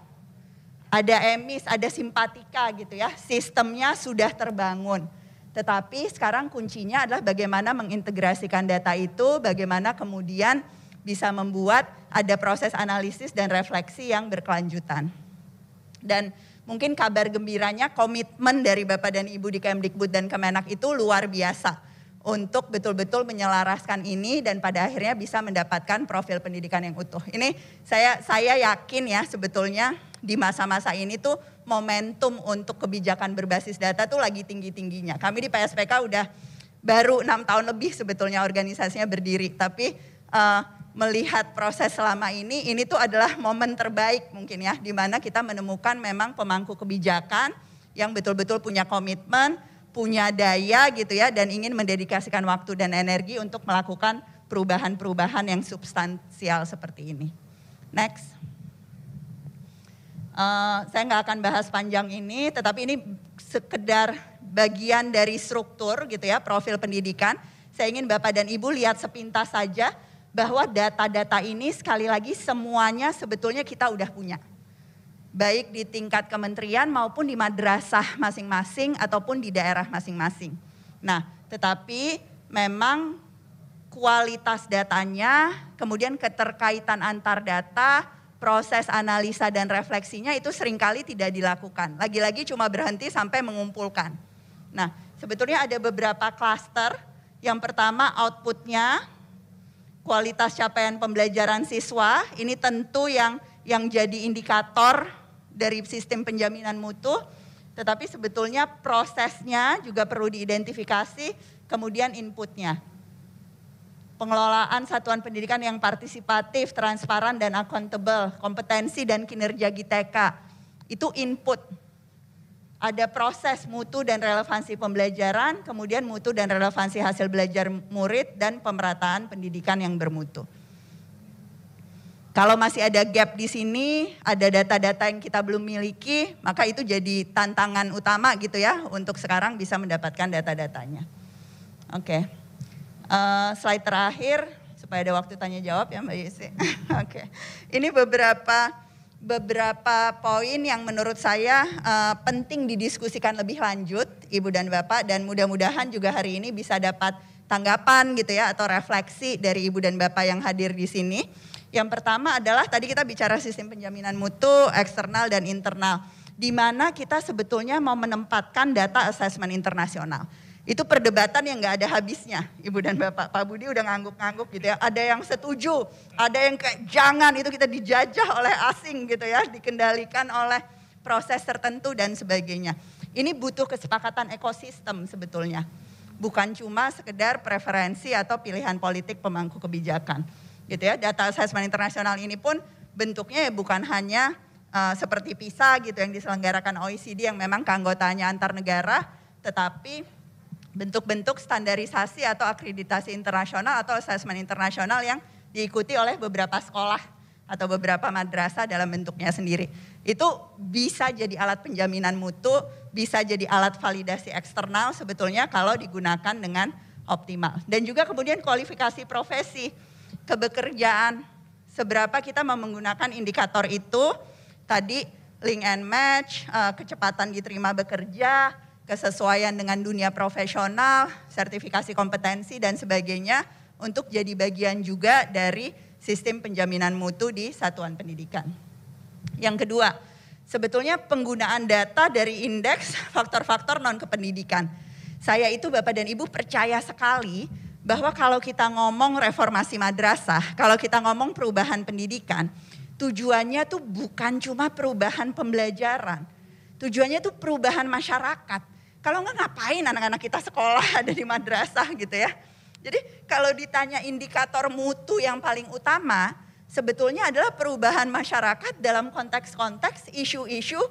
Speaker 4: Ada emis, ada simpatika gitu ya. Sistemnya sudah terbangun. Tetapi sekarang kuncinya adalah bagaimana mengintegrasikan data itu, bagaimana kemudian bisa membuat ada proses analisis dan refleksi yang berkelanjutan. Dan mungkin kabar gembiranya komitmen dari Bapak dan Ibu di Kemdikbud dan Kemenak itu luar biasa untuk betul-betul menyelaraskan ini dan pada akhirnya bisa mendapatkan profil pendidikan yang utuh. Ini saya yakin ya sebetulnya di masa-masa ini tuh momentum untuk kebijakan berbasis data tuh lagi tinggi-tingginya. Kami di PSPK udah baru 6 tahun lebih sebetulnya organisasinya berdiri, tapi melihat proses selama ini tuh adalah momen terbaik mungkin ya, di mana kita menemukan memang pemangku kebijakan yang betul-betul punya komitmen, punya daya gitu ya, dan ingin mendedikasikan waktu dan energi untuk melakukan perubahan-perubahan yang substansial seperti ini. Next. Saya nggak akan bahas panjang ini, tetapi ini sekedar bagian dari struktur gitu ya, profil pendidikan. Saya ingin Bapak dan Ibu lihat sepintas saja bahwa data-data ini sekali lagi semuanya sebetulnya kita udah punya. Baik di tingkat kementerian maupun di madrasah masing-masing ataupun di daerah masing-masing. Nah, tetapi memang kualitas datanya, kemudian keterkaitan antar data, proses analisa dan refleksinya itu seringkali tidak dilakukan. Lagi-lagi cuma berhenti sampai mengumpulkan. Nah, sebetulnya ada beberapa klaster. Yang pertama outputnya, kualitas capaian pembelajaran siswa. Ini tentu yang jadi indikator dari sistem penjaminan mutu. Tetapi sebetulnya prosesnya juga perlu diidentifikasi, kemudian inputnya. Pengelolaan satuan pendidikan yang partisipatif, transparan dan accountable, kompetensi dan kinerja GTK, itu input. Ada proses mutu dan relevansi pembelajaran, kemudian mutu dan relevansi hasil belajar murid dan pemerataan pendidikan yang bermutu. Kalau masih ada gap di sini, ada data-data yang kita belum miliki, maka itu jadi tantangan utama gitu ya untuk sekarang bisa mendapatkan data-datanya. Oke. Slide terakhir supaya ada waktu tanya jawab ya Mbak Yesi. Oke. Ini beberapa poin yang menurut saya penting didiskusikan lebih lanjut Ibu dan Bapak, dan mudah-mudahan juga hari ini bisa dapat tanggapan gitu ya atau refleksi dari Ibu dan Bapak yang hadir di sini. Yang pertama adalah tadi kita bicara sistem penjaminan mutu eksternal dan internal, di mana kita sebetulnya mau menempatkan data assessment internasional. Itu perdebatan yang gak ada habisnya, Ibu dan Bapak. Pak Budi udah ngangguk-ngangguk gitu ya. Ada yang setuju, ada yang kayak jangan, itu kita dijajah oleh asing gitu ya. Dikendalikan oleh proses tertentu dan sebagainya. Ini butuh kesepakatan ekosistem sebetulnya. Bukan cuma sekedar preferensi atau pilihan politik pemangku kebijakan. Gitu ya, data assessment internasional ini pun bentuknya ya bukan hanya seperti PISA gitu yang diselenggarakan OECD yang memang keanggotaannya antar negara, tetapi bentuk-bentuk standarisasi atau akreditasi internasional atau asesmen internasional yang diikuti oleh beberapa sekolah atau beberapa madrasah dalam bentuknya sendiri. Itu bisa jadi alat penjaminan mutu, bisa jadi alat validasi eksternal sebetulnya kalau digunakan dengan optimal. Dan juga kemudian kualifikasi profesi, kebekerjaan, seberapa kita mau menggunakan indikator itu, tadi link and match, kecepatan diterima bekerja, kesesuaian dengan dunia profesional, sertifikasi kompetensi dan sebagainya untuk jadi bagian juga dari sistem penjaminan mutu di satuan pendidikan. Yang kedua, sebetulnya penggunaan data dari indeks faktor-faktor non-kependidikan. Saya itu Bapak dan Ibu percaya sekali bahwa kalau kita ngomong reformasi madrasah, kalau kita ngomong perubahan pendidikan, tujuannya tuh bukan cuma perubahan pembelajaran, tujuannya tuh perubahan masyarakat. Kalau enggak ngapain anak-anak kita sekolah ada di madrasah gitu ya. Jadi kalau ditanya indikator mutu yang paling utama, sebetulnya adalah perubahan masyarakat dalam konteks-konteks isu-isu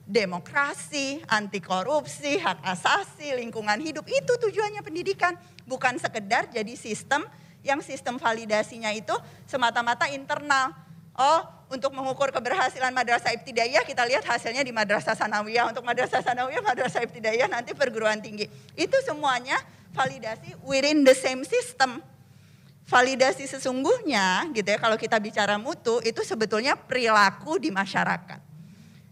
Speaker 4: demokrasi, anti korupsi, hak asasi, lingkungan hidup. Itu tujuannya pendidikan, bukan sekedar jadi sistem yang sistem validasinya itu semata-mata internal. Oh, untuk mengukur keberhasilan madrasah ibtidaiyah kita lihat hasilnya di madrasah sanawiyah. Untuk madrasah sanawiyah, madrasah ibtidaiyah nanti perguruan tinggi. Itu semuanya validasi within the same system. Validasi sesungguhnya gitu ya, kalau kita bicara mutu itu sebetulnya perilaku di masyarakat.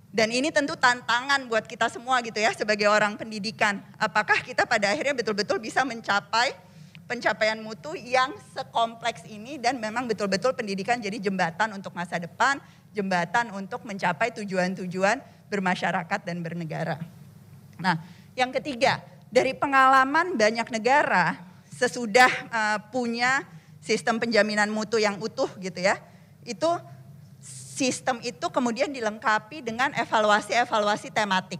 Speaker 4: Dan ini tentu tantangan buat kita semua gitu ya sebagai orang pendidikan. Apakah kita pada akhirnya betul-betul bisa mencapai pencapaian mutu yang sekompleks ini dan memang betul-betul pendidikan jadi jembatan untuk masa depan, jembatan untuk mencapai tujuan-tujuan bermasyarakat dan bernegara. Nah, yang ketiga, dari pengalaman banyak negara sesudah punya sistem penjaminan mutu yang utuh gitu ya, itu sistem itu kemudian dilengkapi dengan evaluasi-evaluasi tematik.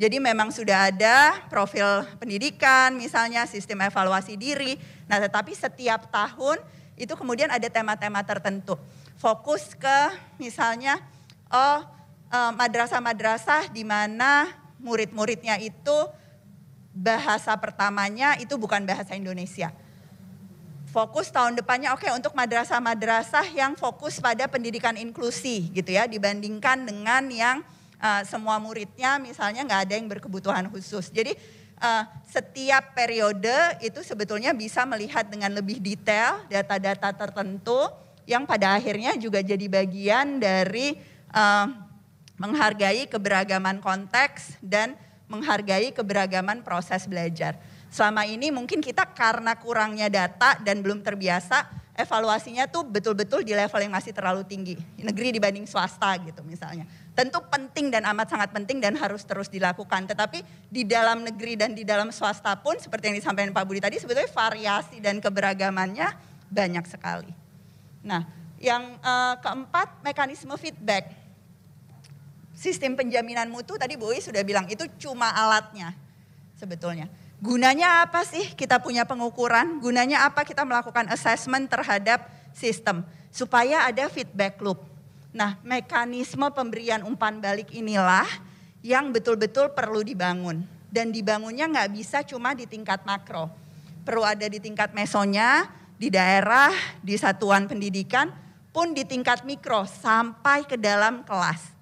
Speaker 4: Jadi memang sudah ada profil pendidikan, misalnya sistem evaluasi diri. Nah, tetapi setiap tahun itu kemudian ada tema-tema tertentu. Fokus ke misalnya madrasah-madrasah di mana murid-muridnya itu bahasa pertamanya itu bukan bahasa Indonesia. fokus tahun depannya untuk madrasah-madrasah yang fokus pada pendidikan inklusi gitu ya, dibandingkan dengan yang semua muridnya misalnya nggak ada yang berkebutuhan khusus. Jadi setiap periode itu sebetulnya bisa melihat dengan lebih detail data-data tertentu yang pada akhirnya juga jadi bagian dari menghargai keberagaman konteks dan menghargai keberagaman proses belajar. Selama ini mungkin kita karena kurangnya data dan belum terbiasa, evaluasinya tuh betul-betul di level yang masih terlalu tinggi. Negeri dibanding swasta gitu misalnya. Tentu penting dan amat sangat penting dan harus terus dilakukan. Tetapi di dalam negeri dan di dalam swasta pun seperti yang disampaikan Pak Budi tadi, sebetulnya variasi dan keberagamannya banyak sekali. Nah, yang keempat, mekanisme feedback. Sistem penjaminan mutu tadi Bu Ui sudah bilang itu cuma alatnya sebetulnya. Gunanya apa sih kita punya pengukuran? Gunanya apa kita melakukan assessment terhadap sistem? Supaya ada feedback loop. Nah, mekanisme pemberian umpan balik inilah yang betul-betul perlu dibangun. Dan dibangunnya nggak bisa cuma di tingkat makro. Perlu ada di tingkat mesonya, di daerah, di satuan pendidikan, pun di tingkat mikro sampai ke dalam kelas.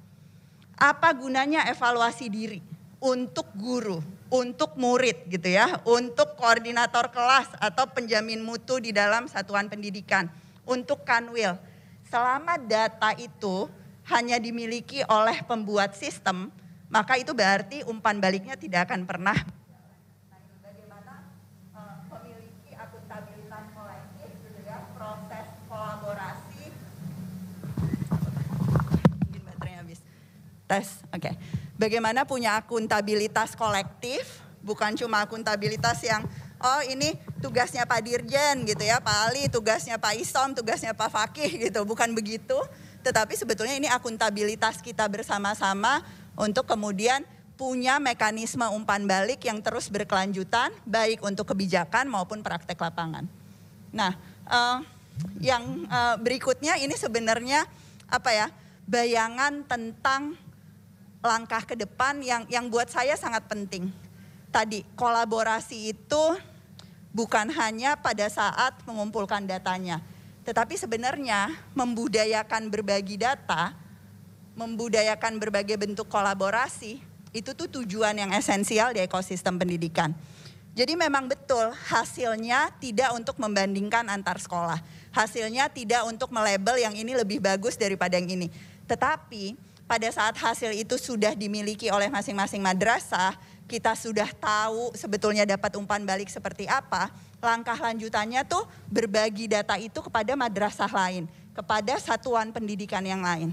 Speaker 4: Apa gunanya evaluasi diri untuk guru, untuk murid gitu ya, untuk koordinator kelas atau penjamin mutu di dalam satuan pendidikan, untuk kanwil. Selama data itu hanya dimiliki oleh pembuat sistem, maka itu berarti umpan baliknya tidak akan pernah. Bagaimana memiliki akuntabilitas kolektif gitu ya, proses kolaborasi. Mungkin baterainya habis. Tes, oke. Bagaimana punya akuntabilitas kolektif, bukan cuma akuntabilitas yang ini tugasnya Pak Dirjen gitu ya, Pak Ali, tugasnya Pak Isom, tugasnya Pak Fakih gitu, bukan begitu. Tetapi sebetulnya ini akuntabilitas kita bersama-sama untuk kemudian punya mekanisme umpan balik yang terus berkelanjutan, baik untuk kebijakan maupun praktek lapangan. Nah, yang berikutnya ini sebenarnya bayangan tentang langkah ke depan yang buat saya sangat penting. Tadi kolaborasi itu bukan hanya pada saat mengumpulkan datanya, tetapi sebenarnya membudayakan berbagi data, membudayakan berbagai bentuk kolaborasi, itu tuh tujuan yang esensial di ekosistem pendidikan. Jadi memang betul hasilnya tidak untuk membandingkan antar sekolah, hasilnya tidak untuk melabel yang ini lebih bagus daripada yang ini, tetapi pada saat hasil itu sudah dimiliki oleh masing-masing madrasah, kita sudah tahu sebetulnya dapat umpan balik seperti apa, langkah lanjutannya tuh berbagi data itu kepada madrasah lain, kepada satuan pendidikan yang lain.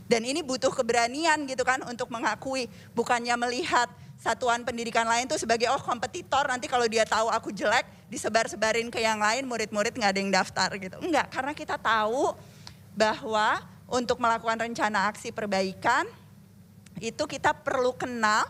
Speaker 4: Dan ini butuh keberanian gitu kan untuk mengakui, bukannya melihat satuan pendidikan lain tuh sebagai kompetitor, nanti kalau dia tahu aku jelek disebar-sebarin ke yang lain, murid-murid nggak ada yang daftar gitu. Enggak, karena kita tahu bahwa untuk melakukan rencana aksi perbaikan, itu kita perlu kenal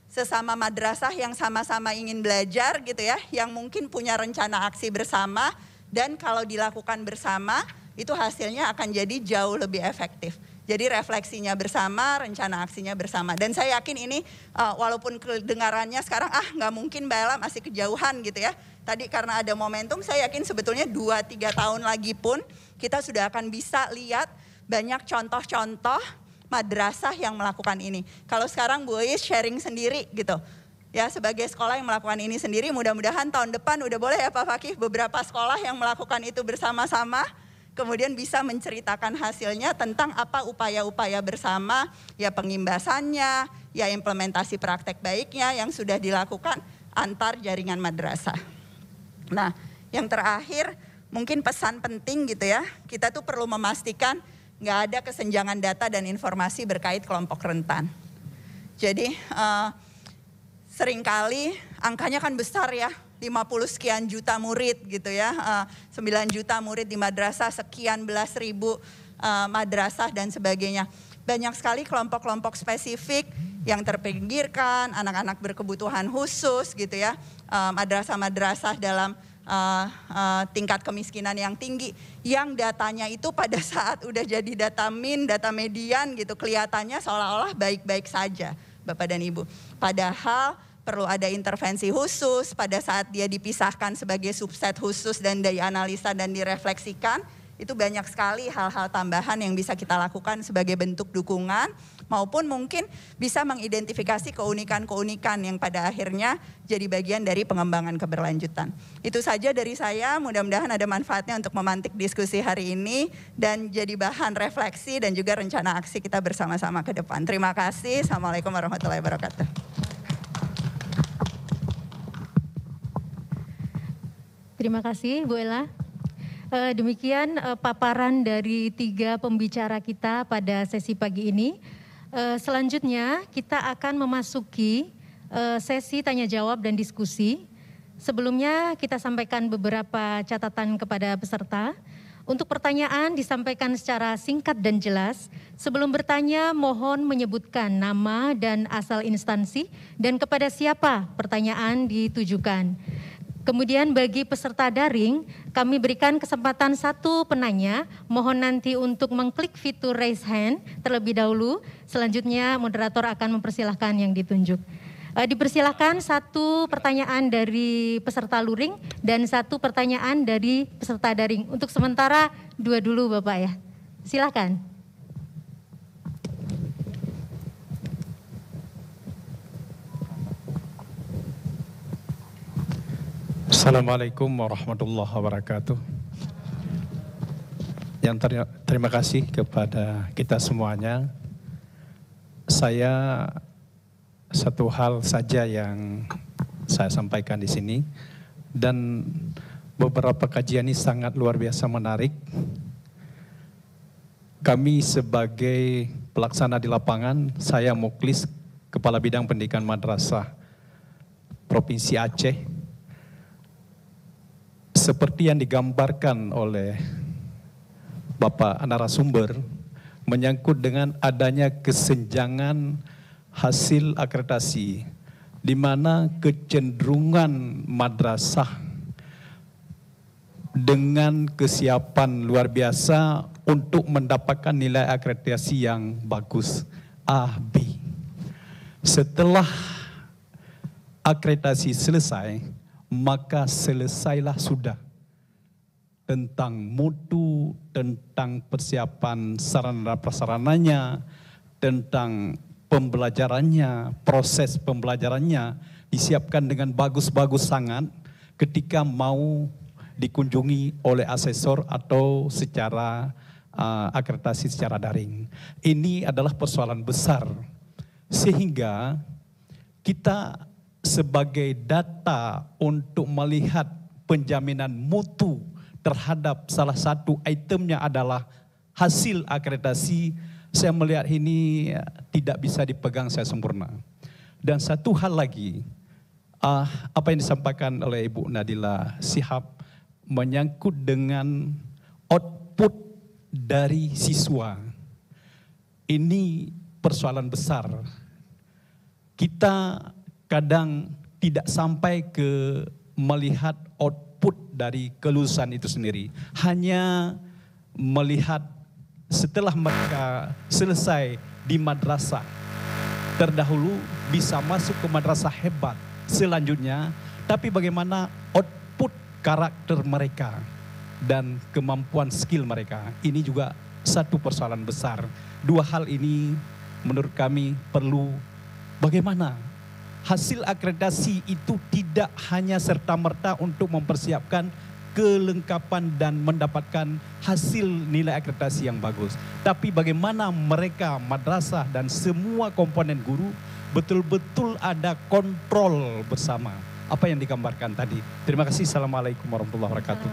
Speaker 4: sesama madrasah yang sama-sama ingin belajar gitu ya, yang mungkin punya rencana aksi bersama, dan kalau dilakukan bersama, itu hasilnya akan jadi jauh lebih efektif. Jadi refleksinya bersama, rencana aksinya bersama. Dan saya yakin ini walaupun kedengarannya sekarang, nggak mungkin Mbak Ella masih kejauhan gitu ya. Tadi karena ada momentum, saya yakin sebetulnya 2-3 tahun lagi pun kita sudah akan bisa lihat banyak contoh-contoh madrasah yang melakukan ini. Kalau sekarang Bu Is sharing sendiri gitu. Ya sebagai sekolah yang melakukan ini sendiri, mudah-mudahan tahun depan udah boleh ya Pak Fakih, beberapa sekolah yang melakukan itu bersama-sama, kemudian bisa menceritakan hasilnya tentang apa upaya-upaya bersama, ya pengimbasannya, ya implementasi praktek baiknya yang sudah dilakukan antar jaringan madrasah. Nah yang terakhir mungkin pesan penting gitu ya, kita tuh perlu memastikan nggak ada kesenjangan data dan informasi berkait kelompok rentan. Jadi seringkali angkanya kan besar ya, 50 sekian juta murid gitu ya, 9 juta murid di madrasah, sekian belas ribu madrasah dan sebagainya. Banyak sekali kelompok-kelompok spesifik yang terpinggirkan, anak-anak berkebutuhan khusus gitu ya, madrasah-madrasah dalam tingkat kemiskinan yang tinggi, yang datanya itu pada saat udah jadi data min, data median gitu, kelihatannya seolah-olah baik-baik saja Bapak dan Ibu. Padahal perlu ada intervensi khusus pada saat dia dipisahkan sebagai subset khusus dan dianalisa dan direfleksikan. Itu banyak sekali hal-hal tambahan yang bisa kita lakukan sebagai bentuk dukungan, maupun mungkin bisa mengidentifikasi keunikan-keunikan yang pada akhirnya jadi bagian dari pengembangan keberlanjutan. Itu saja dari saya, mudah-mudahan ada manfaatnya untuk memantik diskusi hari ini dan jadi bahan refleksi dan juga rencana aksi kita bersama-sama ke depan. Terima kasih. Assalamualaikum warahmatullahi wabarakatuh.
Speaker 1: Terima kasih Bu Ella. Demikian paparan dari 3 pembicara kita pada sesi pagi ini. Selanjutnya kita akan memasuki sesi tanya jawab dan diskusi. Sebelumnya kita sampaikan beberapa catatan kepada peserta. Untuk pertanyaan disampaikan secara singkat dan jelas. Sebelum bertanya mohon menyebutkan nama dan asal instansi dan kepada siapa pertanyaan ditujukan. Kemudian bagi peserta daring, kami berikan kesempatan 1 penanya, mohon nanti untuk mengklik fitur raise hand terlebih dahulu, selanjutnya moderator akan mempersilahkan yang ditunjuk. Dipersilahkan 1 pertanyaan dari peserta luring dan 1 pertanyaan dari peserta daring. Untuk sementara 2 dulu Bapak ya, silakan.
Speaker 5: Assalamualaikum warahmatullahi wabarakatuh. Terima kasih kepada kita semuanya. Saya satu hal saja yang saya sampaikan di sini, dan beberapa kajian ini sangat luar biasa menarik. Kami sebagai pelaksana di lapangan, saya Muklis, Kepala Bidang Pendidikan Madrasah Provinsi Aceh. Seperti yang digambarkan oleh Bapak narasumber, menyangkut dengan adanya kesenjangan hasil akreditasi, di mana kecenderungan madrasah dengan kesiapan luar biasa untuk mendapatkan nilai akreditasi yang bagus, A, B. Setelah akreditasi selesai, maka selesailah sudah tentang mutu, tentang persiapan sarana prasarananya, tentang pembelajarannya, proses pembelajarannya disiapkan dengan bagus-bagus sangat ketika mau dikunjungi oleh asesor atau secara akreditasi secara daring. Ini adalah persoalan besar, sehingga kita sebagai data untuk melihat penjaminan mutu terhadap salah satu itemnya adalah hasil akreditasi, saya melihat ini tidak bisa dipegang secara sempurna. Dan satu hal lagi, apa yang disampaikan oleh Ibu Nadila Shihab menyangkut dengan output dari siswa. Ini persoalan besar. Kita kadang tidak sampai ke melihat output dari kelulusan itu sendiri. Hanya melihat setelah mereka selesai di madrasah terdahulu bisa masuk ke madrasah hebat selanjutnya, tapi bagaimana output karakter mereka dan kemampuan skill mereka. Ini juga satu persoalan besar. 2 hal ini menurut kami perlu, bagaimana hasil akreditasi itu tidak hanya serta-merta untuk mempersiapkan kelengkapan dan mendapatkan hasil nilai akreditasi yang bagus. Tapi bagaimana mereka, madrasah dan semua komponen guru betul-betul ada kontrol bersama. Apa yang digambarkan tadi. Terima kasih. Assalamualaikum warahmatullahi wabarakatuh.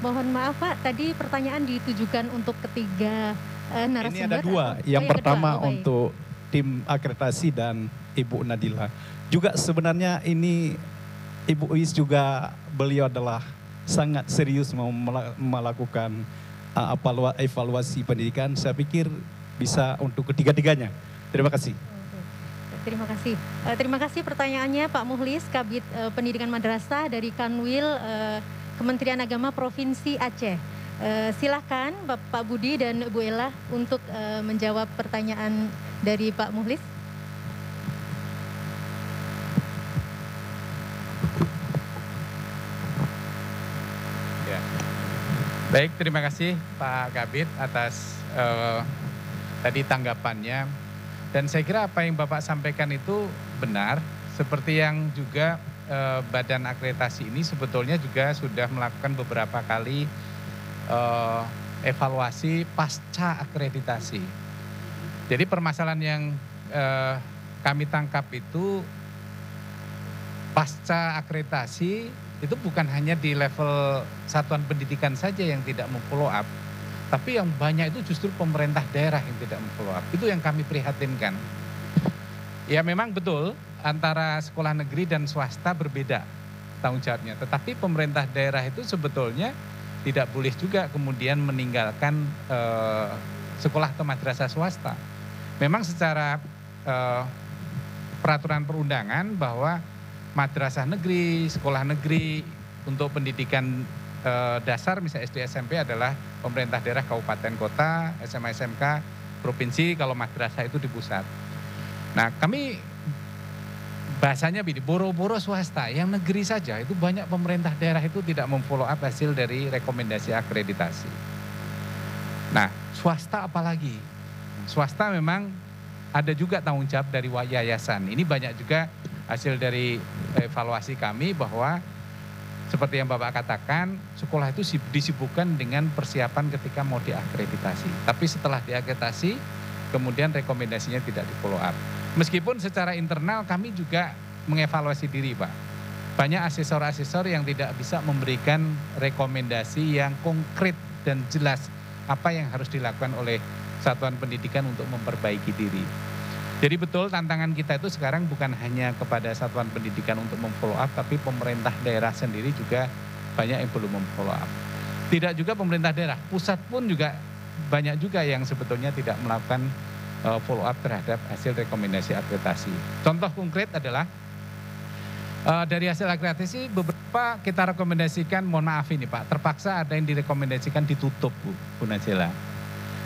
Speaker 1: Mohon maaf Pak, tadi pertanyaan ditujukan untuk ketiga narasumber.
Speaker 5: Ini ada 2. Yang pertama untuk tim akreditasi dan Ibu Nadila. Juga sebenarnya ini Ibu Uis juga, beliau adalah sangat serius melakukan evaluasi pendidikan. Saya pikir bisa untuk ketiga-tiganya. Terima kasih.
Speaker 1: Terima kasih. Terima kasih pertanyaannya Pak Muhlis, Kabid Pendidikan Madrasah dari Kanwil Kementerian Agama Provinsi Aceh. Silakan Pak Budi dan Bu Ella untuk menjawab pertanyaan dari Pak Muhlis.
Speaker 2: Baik, terima kasih Pak Kabid atas tadi tanggapannya. Dan saya kira apa yang Bapak sampaikan itu benar, seperti yang juga Badan Akreditasi ini sebetulnya juga sudah melakukan beberapa kali evaluasi pasca akreditasi. Jadi permasalahan yang kami tangkap itu pasca akreditasi itu bukan hanya di level satuan pendidikan saja yang tidak memfollow up, tapi yang banyak itu justru pemerintah daerah yang tidak memfollow up. Itu yang kami prihatinkan. Ya memang betul antara sekolah negeri dan swasta berbeda tanggung jawabnya, tetapi pemerintah daerah itu sebetulnya tidak boleh juga kemudian meninggalkan sekolah atau madrasah swasta. Memang secara peraturan perundangan bahwa madrasah negeri, sekolah negeri untuk pendidikan dasar misalnya SD SMP adalah pemerintah daerah kabupaten kota, SMA SMK provinsi, kalau madrasah itu di pusat. Nah kami bahasanya begini, boro-boro swasta, yang negeri saja itu banyak pemerintah daerah itu tidak memfollow up hasil dari rekomendasi akreditasi. Nah swasta apalagi, swasta memang ada juga tanggung jawab dari yayasan. Ini banyak juga hasil dari evaluasi kami bahwa seperti yang Bapak katakan, sekolah itu disibukkan dengan persiapan ketika mau diakreditasi. Tapi setelah diakreditasi, kemudian rekomendasinya tidak di-follow up. Meskipun secara internal kami juga mengevaluasi diri, Pak. Banyak asesor-asesor yang tidak bisa memberikan rekomendasi yang konkret dan jelas apa yang harus dilakukan oleh satuan pendidikan untuk memperbaiki diri. Jadi betul tantangan kita itu sekarang bukan hanya kepada satuan pendidikan untuk memfollow up, tapi pemerintah daerah sendiri juga banyak yang belum memfollow up. Tidak juga pemerintah daerah, pusat pun juga banyak juga yang sebetulnya tidak melakukan follow up terhadap hasil rekomendasi akreditasi. Contoh konkret adalah dari hasil akreditasi beberapa kita rekomendasikan, mohon maaf ini Pak, terpaksa ada yang direkomendasikan ditutup Bu Najela,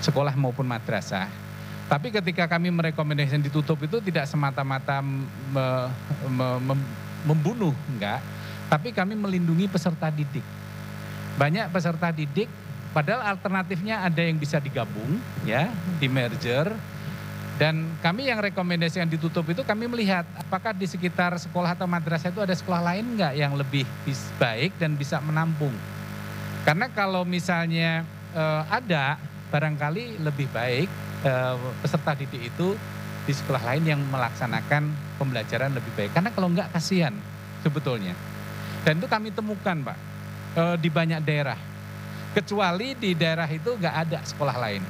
Speaker 2: sekolah maupun madrasah. Tapi ketika kami merekomendasikan ditutup itu tidak semata-mata membunuh, enggak. Tapi kami melindungi peserta didik. Banyak peserta didik, padahal alternatifnya ada yang bisa digabung, ya, di merger. Dan kami yang rekomendasikan ditutup itu kami melihat apakah di sekitar sekolah atau madrasah itu ada sekolah lain enggak yang lebih baik dan bisa menampung. Karena kalau misalnya ada, barangkali lebih baik peserta didik itu di sekolah lain yang melaksanakan pembelajaran lebih baik. Karena kalau enggak kasihan sebetulnya. Dan itu kami temukan Pak di banyak daerah. Kecuali di daerah itu enggak ada sekolah lain.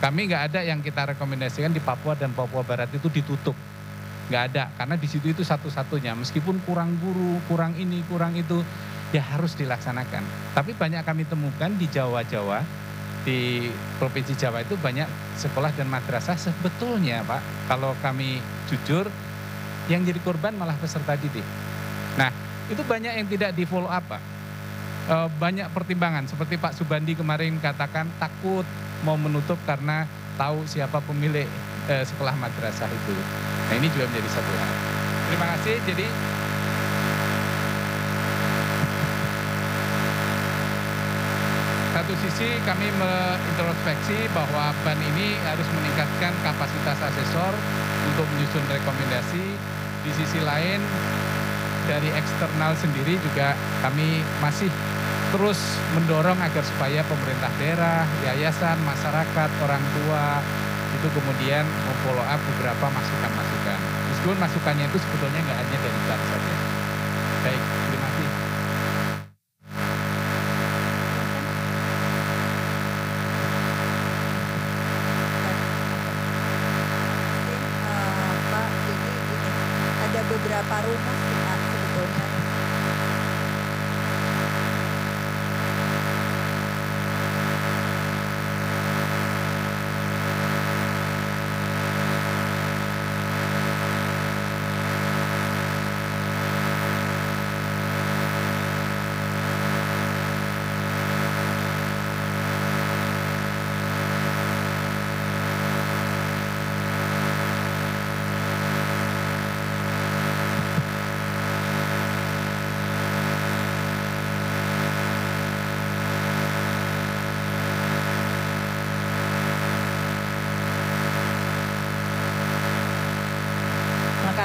Speaker 2: Kami enggak ada yang kita rekomendasikan di Papua dan Papua Barat itu ditutup. Enggak ada, karena di situ itu satu-satunya. Meskipun kurang guru, kurang ini, kurang itu, ya harus dilaksanakan. Tapi banyak kami temukan di Jawa-Jawa, di Provinsi Jawa itu banyak sekolah dan madrasah sebetulnya Pak, kalau kami jujur, yang jadi korban malah peserta didik. Nah itu banyak yang tidak di follow up Pak, banyak pertimbangan seperti Pak Subandi kemarin katakan takut mau menutup karena tahu siapa pemilik sekolah madrasah itu. Nah ini juga menjadi satu hal. Terima kasih. Jadi satu sisi kami mengintrospeksi bahwa BAN ini harus meningkatkan kapasitas asesor untuk menyusun rekomendasi. Di sisi lain dari eksternal sendiri juga kami masih terus mendorong agar supaya pemerintah daerah, yayasan, masyarakat, orang tua itu kemudian memfollow up beberapa masukan-masukan. Meskipun masukannya itu sebetulnya nggak hanya dari BAN saja. Baik, terima kasih.
Speaker 4: Beberapa rumus Pak sebetulnya.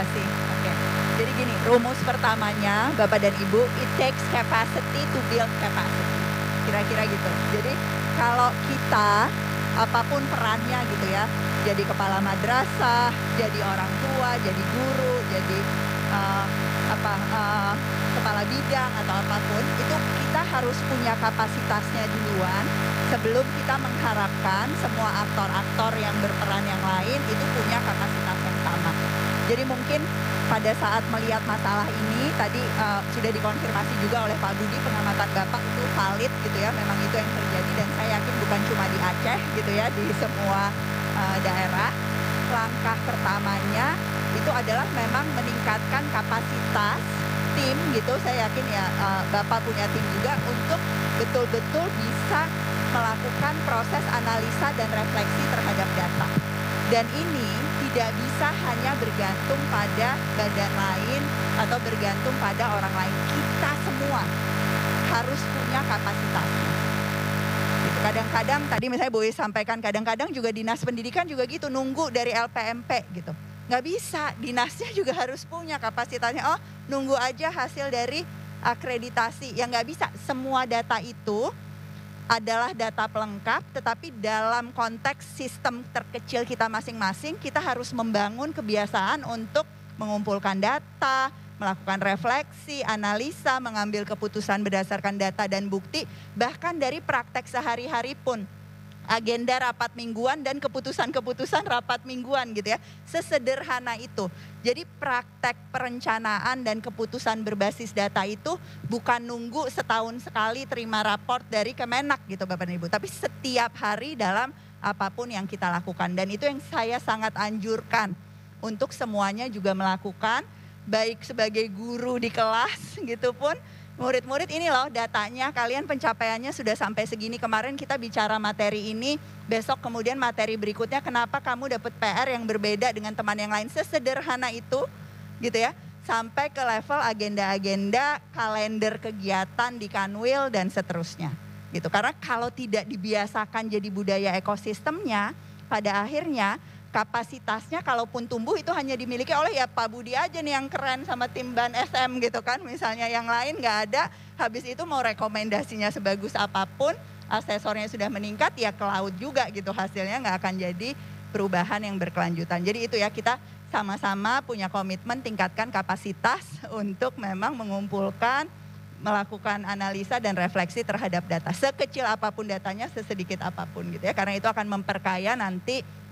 Speaker 4: kasih. Oke. Jadi gini, rumus pertamanya Bapak dan Ibu, it takes capacity to build capacity. Kira-kira gitu. Jadi kalau kita apapun perannya gitu ya, jadi kepala madrasah, jadi orang tua, jadi guru, jadi kepala bidang atau apapun, itu kita harus punya kapasitasnya duluan sebelum kita mengharapkan semua aktor-aktor yang berperan yang lain itu punya kapasitas yang sama. Jadi mungkin pada saat melihat masalah ini tadi sudah dikonfirmasi juga oleh Pak Budi, pengamatan Bapak itu valid gitu ya, memang itu yang terjadi dan saya yakin bukan cuma di Aceh gitu ya, di semua daerah. Langkah pertamanya itu adalah memang meningkatkan kapasitas tim gitu. Saya yakin ya Bapak punya tim juga untuk betul-betul bisa melakukan proses analisa dan refleksi terhadap data. Dan ini tidak bisa hanya bergantung pada badan lain atau bergantung pada orang lain. Kita semua harus punya kapasitasnya. Gitu. Kadang-kadang tadi misalnya Bu sampaikan, kadang-kadang juga dinas pendidikan juga gitu, nunggu dari LPMP gitu. Nggak bisa, dinasnya juga harus punya kapasitasnya. Oh, nunggu aja hasil dari akreditasi. Yang nggak bisa, semua data itu adalah data pelengkap, tetapi dalam konteks sistem terkecil kita masing-masing, kita harus membangun kebiasaan untuk mengumpulkan data, melakukan refleksi, analisa, mengambil keputusan berdasarkan data dan bukti, bahkan dari praktek sehari-hari pun. Agenda rapat mingguan dan keputusan-keputusan rapat mingguan gitu ya. Sesederhana itu. Jadi praktek perencanaan dan keputusan berbasis data itu bukan nunggu setahun sekali terima raport dari Kemenak gitu Bapak dan Ibu. Tapi setiap hari dalam apapun yang kita lakukan. Dan itu yang saya sangat anjurkan untuk semuanya juga melakukan. Baik sebagai guru di kelas gitu pun. Murid-murid ini loh datanya, kalian pencapaiannya sudah sampai segini. Kemarin kita bicara materi ini, besok kemudian materi berikutnya kenapa kamu dapat PR yang berbeda dengan teman yang lain. Sesederhana itu gitu ya, sampai ke level agenda-agenda, kalender kegiatan di Kanwil dan seterusnya. Gitu. Karena kalau tidak dibiasakan jadi budaya ekosistemnya, pada akhirnya kapasitasnya kalaupun tumbuh itu hanya dimiliki oleh ya Pak Budi aja nih yang keren sama tim ban SM gitu kan. Misalnya yang lain nggak ada, habis itu mau rekomendasinya sebagus apapun, asesornya sudah meningkat ya ke laut juga gitu, hasilnya nggak akan jadi perubahan yang berkelanjutan. Jadi itu ya, kita sama-sama punya komitmen tingkatkan kapasitas untuk memang mengumpulkan, melakukan analisa dan refleksi terhadap data. Sekecil apapun datanya, sesedikit apapun gitu ya, karena itu akan memperkaya nanti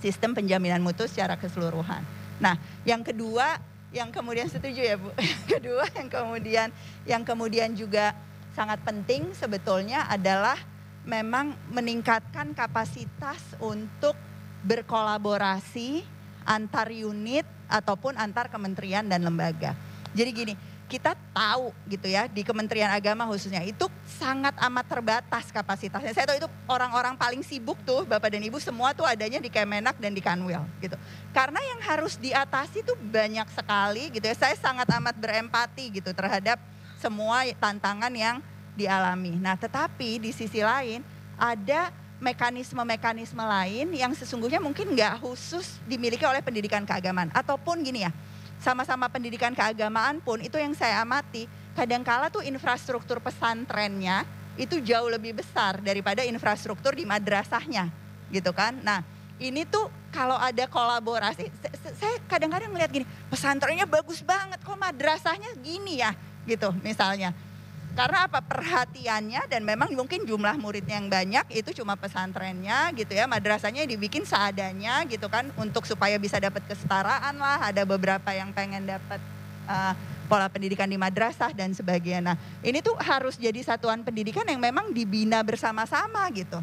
Speaker 4: sistem penjaminan mutu secara keseluruhan. Nah, yang kedua, yang kemudian setuju ya Bu. Kedua, yang kemudian juga sangat penting sebetulnya adalah memang meningkatkan kapasitas untuk berkolaborasi antar unit ataupun antar kementerian dan lembaga. Jadi gini, kita tahu gitu ya, di Kementerian Agama khususnya itu sangat amat terbatas kapasitasnya. Saya tahu itu orang-orang paling sibuk tuh Bapak dan Ibu semua tuh adanya di Kemenak dan di Kanwil gitu. Karena yang harus diatasi tuh banyak sekali gitu ya. Saya sangat amat berempati gitu terhadap semua tantangan yang dialami. Nah, tetapi di sisi lain ada mekanisme-mekanisme lain yang sesungguhnya mungkin nggak khusus dimiliki oleh pendidikan keagamaan. Ataupun gini ya, sama-sama pendidikan keagamaan pun itu yang saya amati, kadangkala tuh infrastruktur pesantrennya itu jauh lebih besar daripada infrastruktur di madrasahnya gitu kan. Nah ini tuh kalau ada kolaborasi, saya kadang-kadang melihat gini, pesantrennya bagus banget kok madrasahnya gini ya gitu misalnya. Karena apa? Perhatiannya dan memang mungkin jumlah muridnya yang banyak itu cuma pesantrennya gitu ya. Madrasahnya dibikin seadanya gitu kan untuk supaya bisa dapat kesetaraan lah. Ada beberapa yang pengen dapat pola pendidikan di madrasah dan sebagainya. Nah ini tuh harus jadi satuan pendidikan yang memang dibina bersama-sama gitu.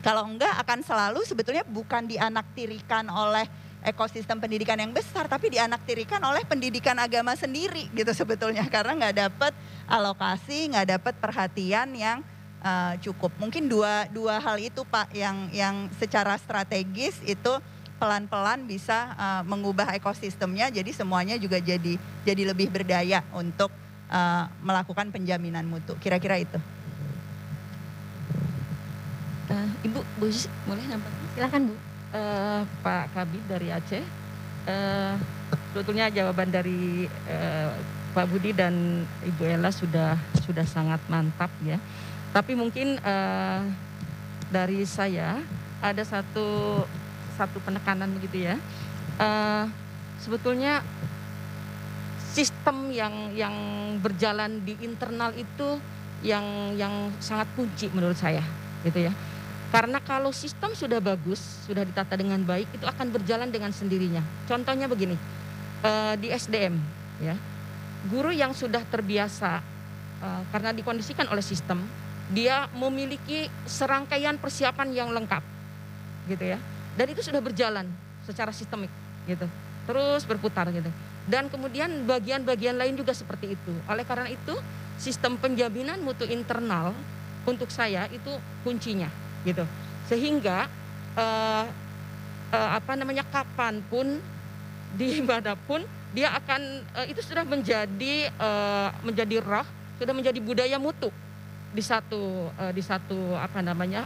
Speaker 4: Kalau enggak akan selalu sebetulnya bukan dianaktirikan oleh ekosistem pendidikan yang besar, tapi dianaktirikan oleh pendidikan agama sendiri gitu sebetulnya, karena nggak dapat alokasi, nggak dapat perhatian yang cukup. Mungkin dua hal itu Pak yang secara strategis itu pelan-pelan bisa mengubah ekosistemnya, jadi semuanya juga jadi lebih berdaya untuk melakukan penjaminan mutu. Kira-kira itu.
Speaker 3: Ibu, Bu, boleh nampak?
Speaker 1: Silakan Bu.
Speaker 6: Pak Kabid dari Aceh, sebetulnya jawaban dari Pak Budi dan Ibu Ella sudah sangat mantap ya. Tapi mungkin dari saya ada satu penekanan begitu ya. Sebetulnya sistem yang berjalan di internal itu yang sangat kunci menurut saya gitu ya. Karena kalau sistem sudah bagus, sudah ditata dengan baik, itu akan berjalan dengan sendirinya. Contohnya begini, di SDM ya, guru yang sudah terbiasa karena dikondisikan oleh sistem, dia memiliki serangkaian persiapan yang lengkap gitu ya. Dan itu sudah berjalan secara sistemik gitu, terus berputar gitu. Dan kemudian bagian-bagian lain juga seperti itu. Oleh karena itu, sistem penjaminan mutu internal untuk saya itu kuncinya gitu. Sehingga kapanpun dimanapun dia akan itu sudah menjadi roh, sudah menjadi budaya mutu di satu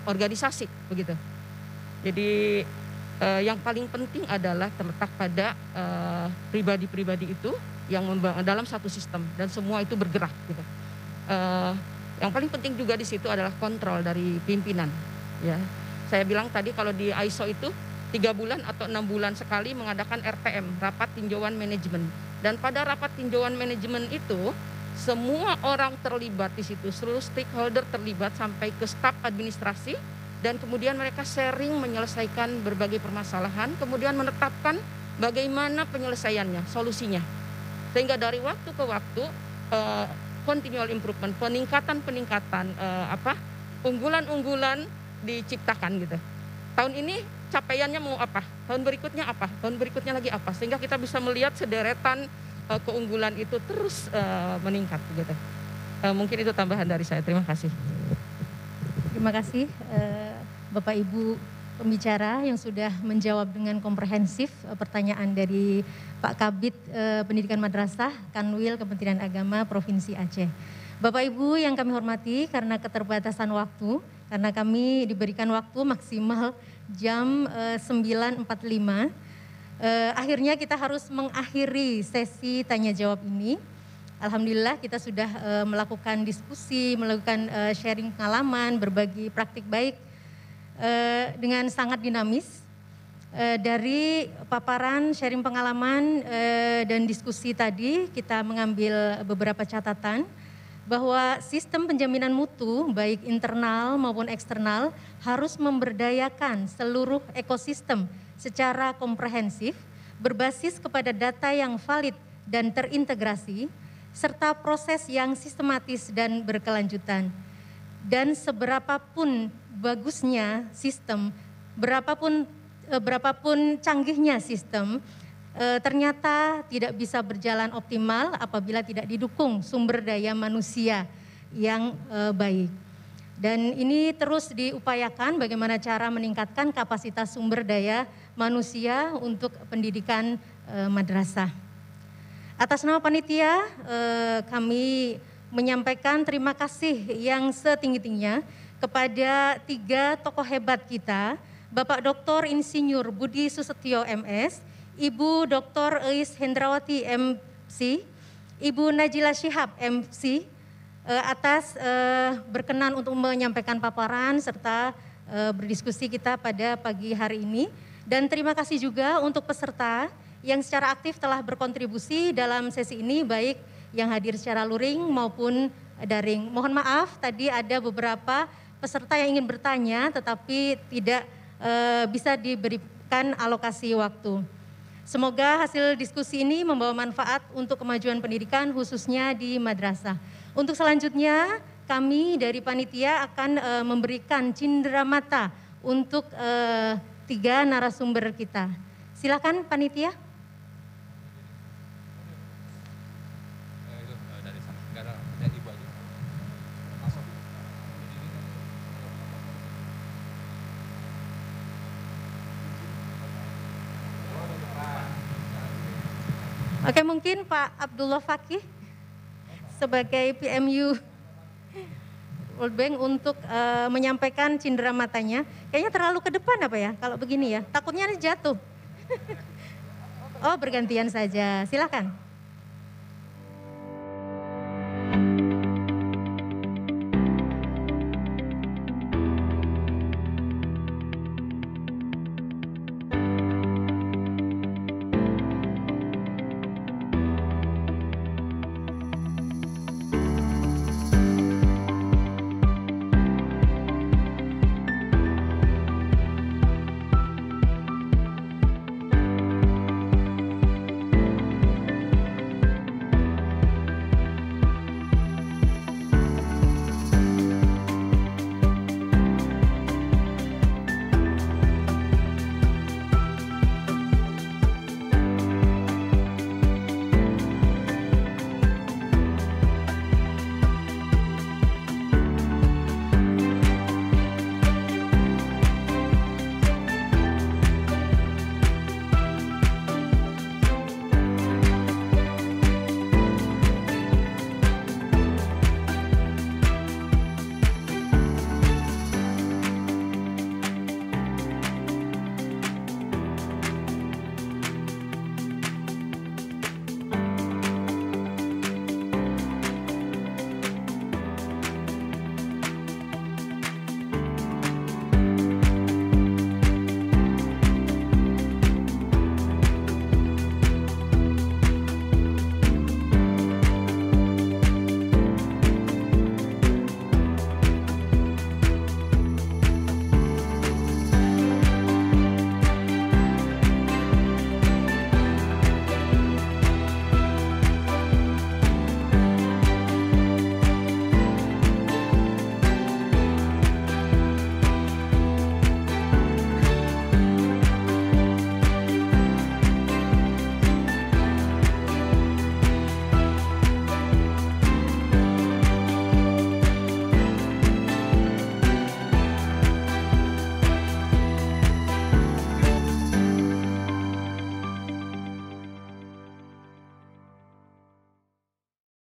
Speaker 6: organisasi begitu. Jadi yang paling penting adalah terletak pada pribadi-pribadi itu yang dalam satu sistem dan semua itu bergerak gitu. Yang paling penting juga di situ adalah kontrol dari pimpinan. Ya, saya bilang tadi kalau di ISO itu 3 bulan atau 6 bulan sekali mengadakan RTM, rapat tinjauan manajemen. Dan pada rapat tinjauan manajemen itu semua orang terlibat di situ, seluruh stakeholder terlibat sampai ke staf administrasi, dan kemudian mereka sharing menyelesaikan berbagai permasalahan, kemudian menetapkan bagaimana penyelesaiannya, solusinya. Sehingga dari waktu ke waktu continual improvement, peningkatan unggulan-unggulan diciptakan gitu. Tahun ini capaiannya mau apa? Tahun berikutnya apa? Tahun berikutnya lagi apa? Sehingga kita bisa melihat sederetan keunggulan itu terus meningkat gitu. Mungkin itu tambahan dari saya. Terima kasih.
Speaker 1: Terima kasih Bapak Ibu pembicara yang sudah menjawab dengan komprehensif pertanyaan dari Pak Kabid Pendidikan Madrasah Kanwil Kementerian Agama Provinsi Aceh. Bapak Ibu yang kami hormati, karena keterbatasan waktu, karena kami diberikan waktu maksimal jam 9.45, akhirnya kita harus mengakhiri sesi tanya jawab ini. Alhamdulillah kita sudah melakukan diskusi, melakukan sharing pengalaman, berbagi praktik baik dengan sangat dinamis. Dari paparan sharing pengalaman dan diskusi tadi, kita mengambil beberapa catatan bahwa sistem penjaminan mutu baik internal maupun eksternal harus memberdayakan seluruh ekosistem secara komprehensif, berbasis kepada data yang valid dan terintegrasi, serta proses yang sistematis dan berkelanjutan. Dan seberapapun bagusnya sistem, berapapun canggihnya sistem, ternyata tidak bisa berjalan optimal apabila tidak didukung sumber daya manusia yang baik. Dan ini terus diupayakan bagaimana cara meningkatkan kapasitas sumber daya manusia untuk pendidikan madrasah. Atas nama panitia, kami menyampaikan terima kasih yang setinggi-tingginya kepada 3 tokoh hebat kita, Bapak Dr. Insinyur Budi Susetio MS, Ibu Dr. Eis Hendrawati MC, Ibu Najila Shihab MC, atas berkenan untuk menyampaikan paparan serta berdiskusi kita pada pagi hari ini. Dan terima kasih juga untuk peserta yang secara aktif telah berkontribusi dalam sesi ini, baik yang hadir secara luring maupun daring. Mohon maaf tadi ada beberapa peserta yang ingin bertanya tetapi tidak bisa diberikan alokasi waktu. Semoga hasil diskusi ini membawa manfaat untuk kemajuan pendidikan khususnya di madrasah. Untuk selanjutnya kami dari panitia akan memberikan cindera untuk 3 narasumber kita. Silakan panitia. Oke, mungkin Pak Abdullah Fakih sebagai PMU World Bank untuk menyampaikan cindera matanya. Kayaknya terlalu ke depan apa ya kalau begini ya, takutnya jatuh. Oh, bergantian saja. Silakan.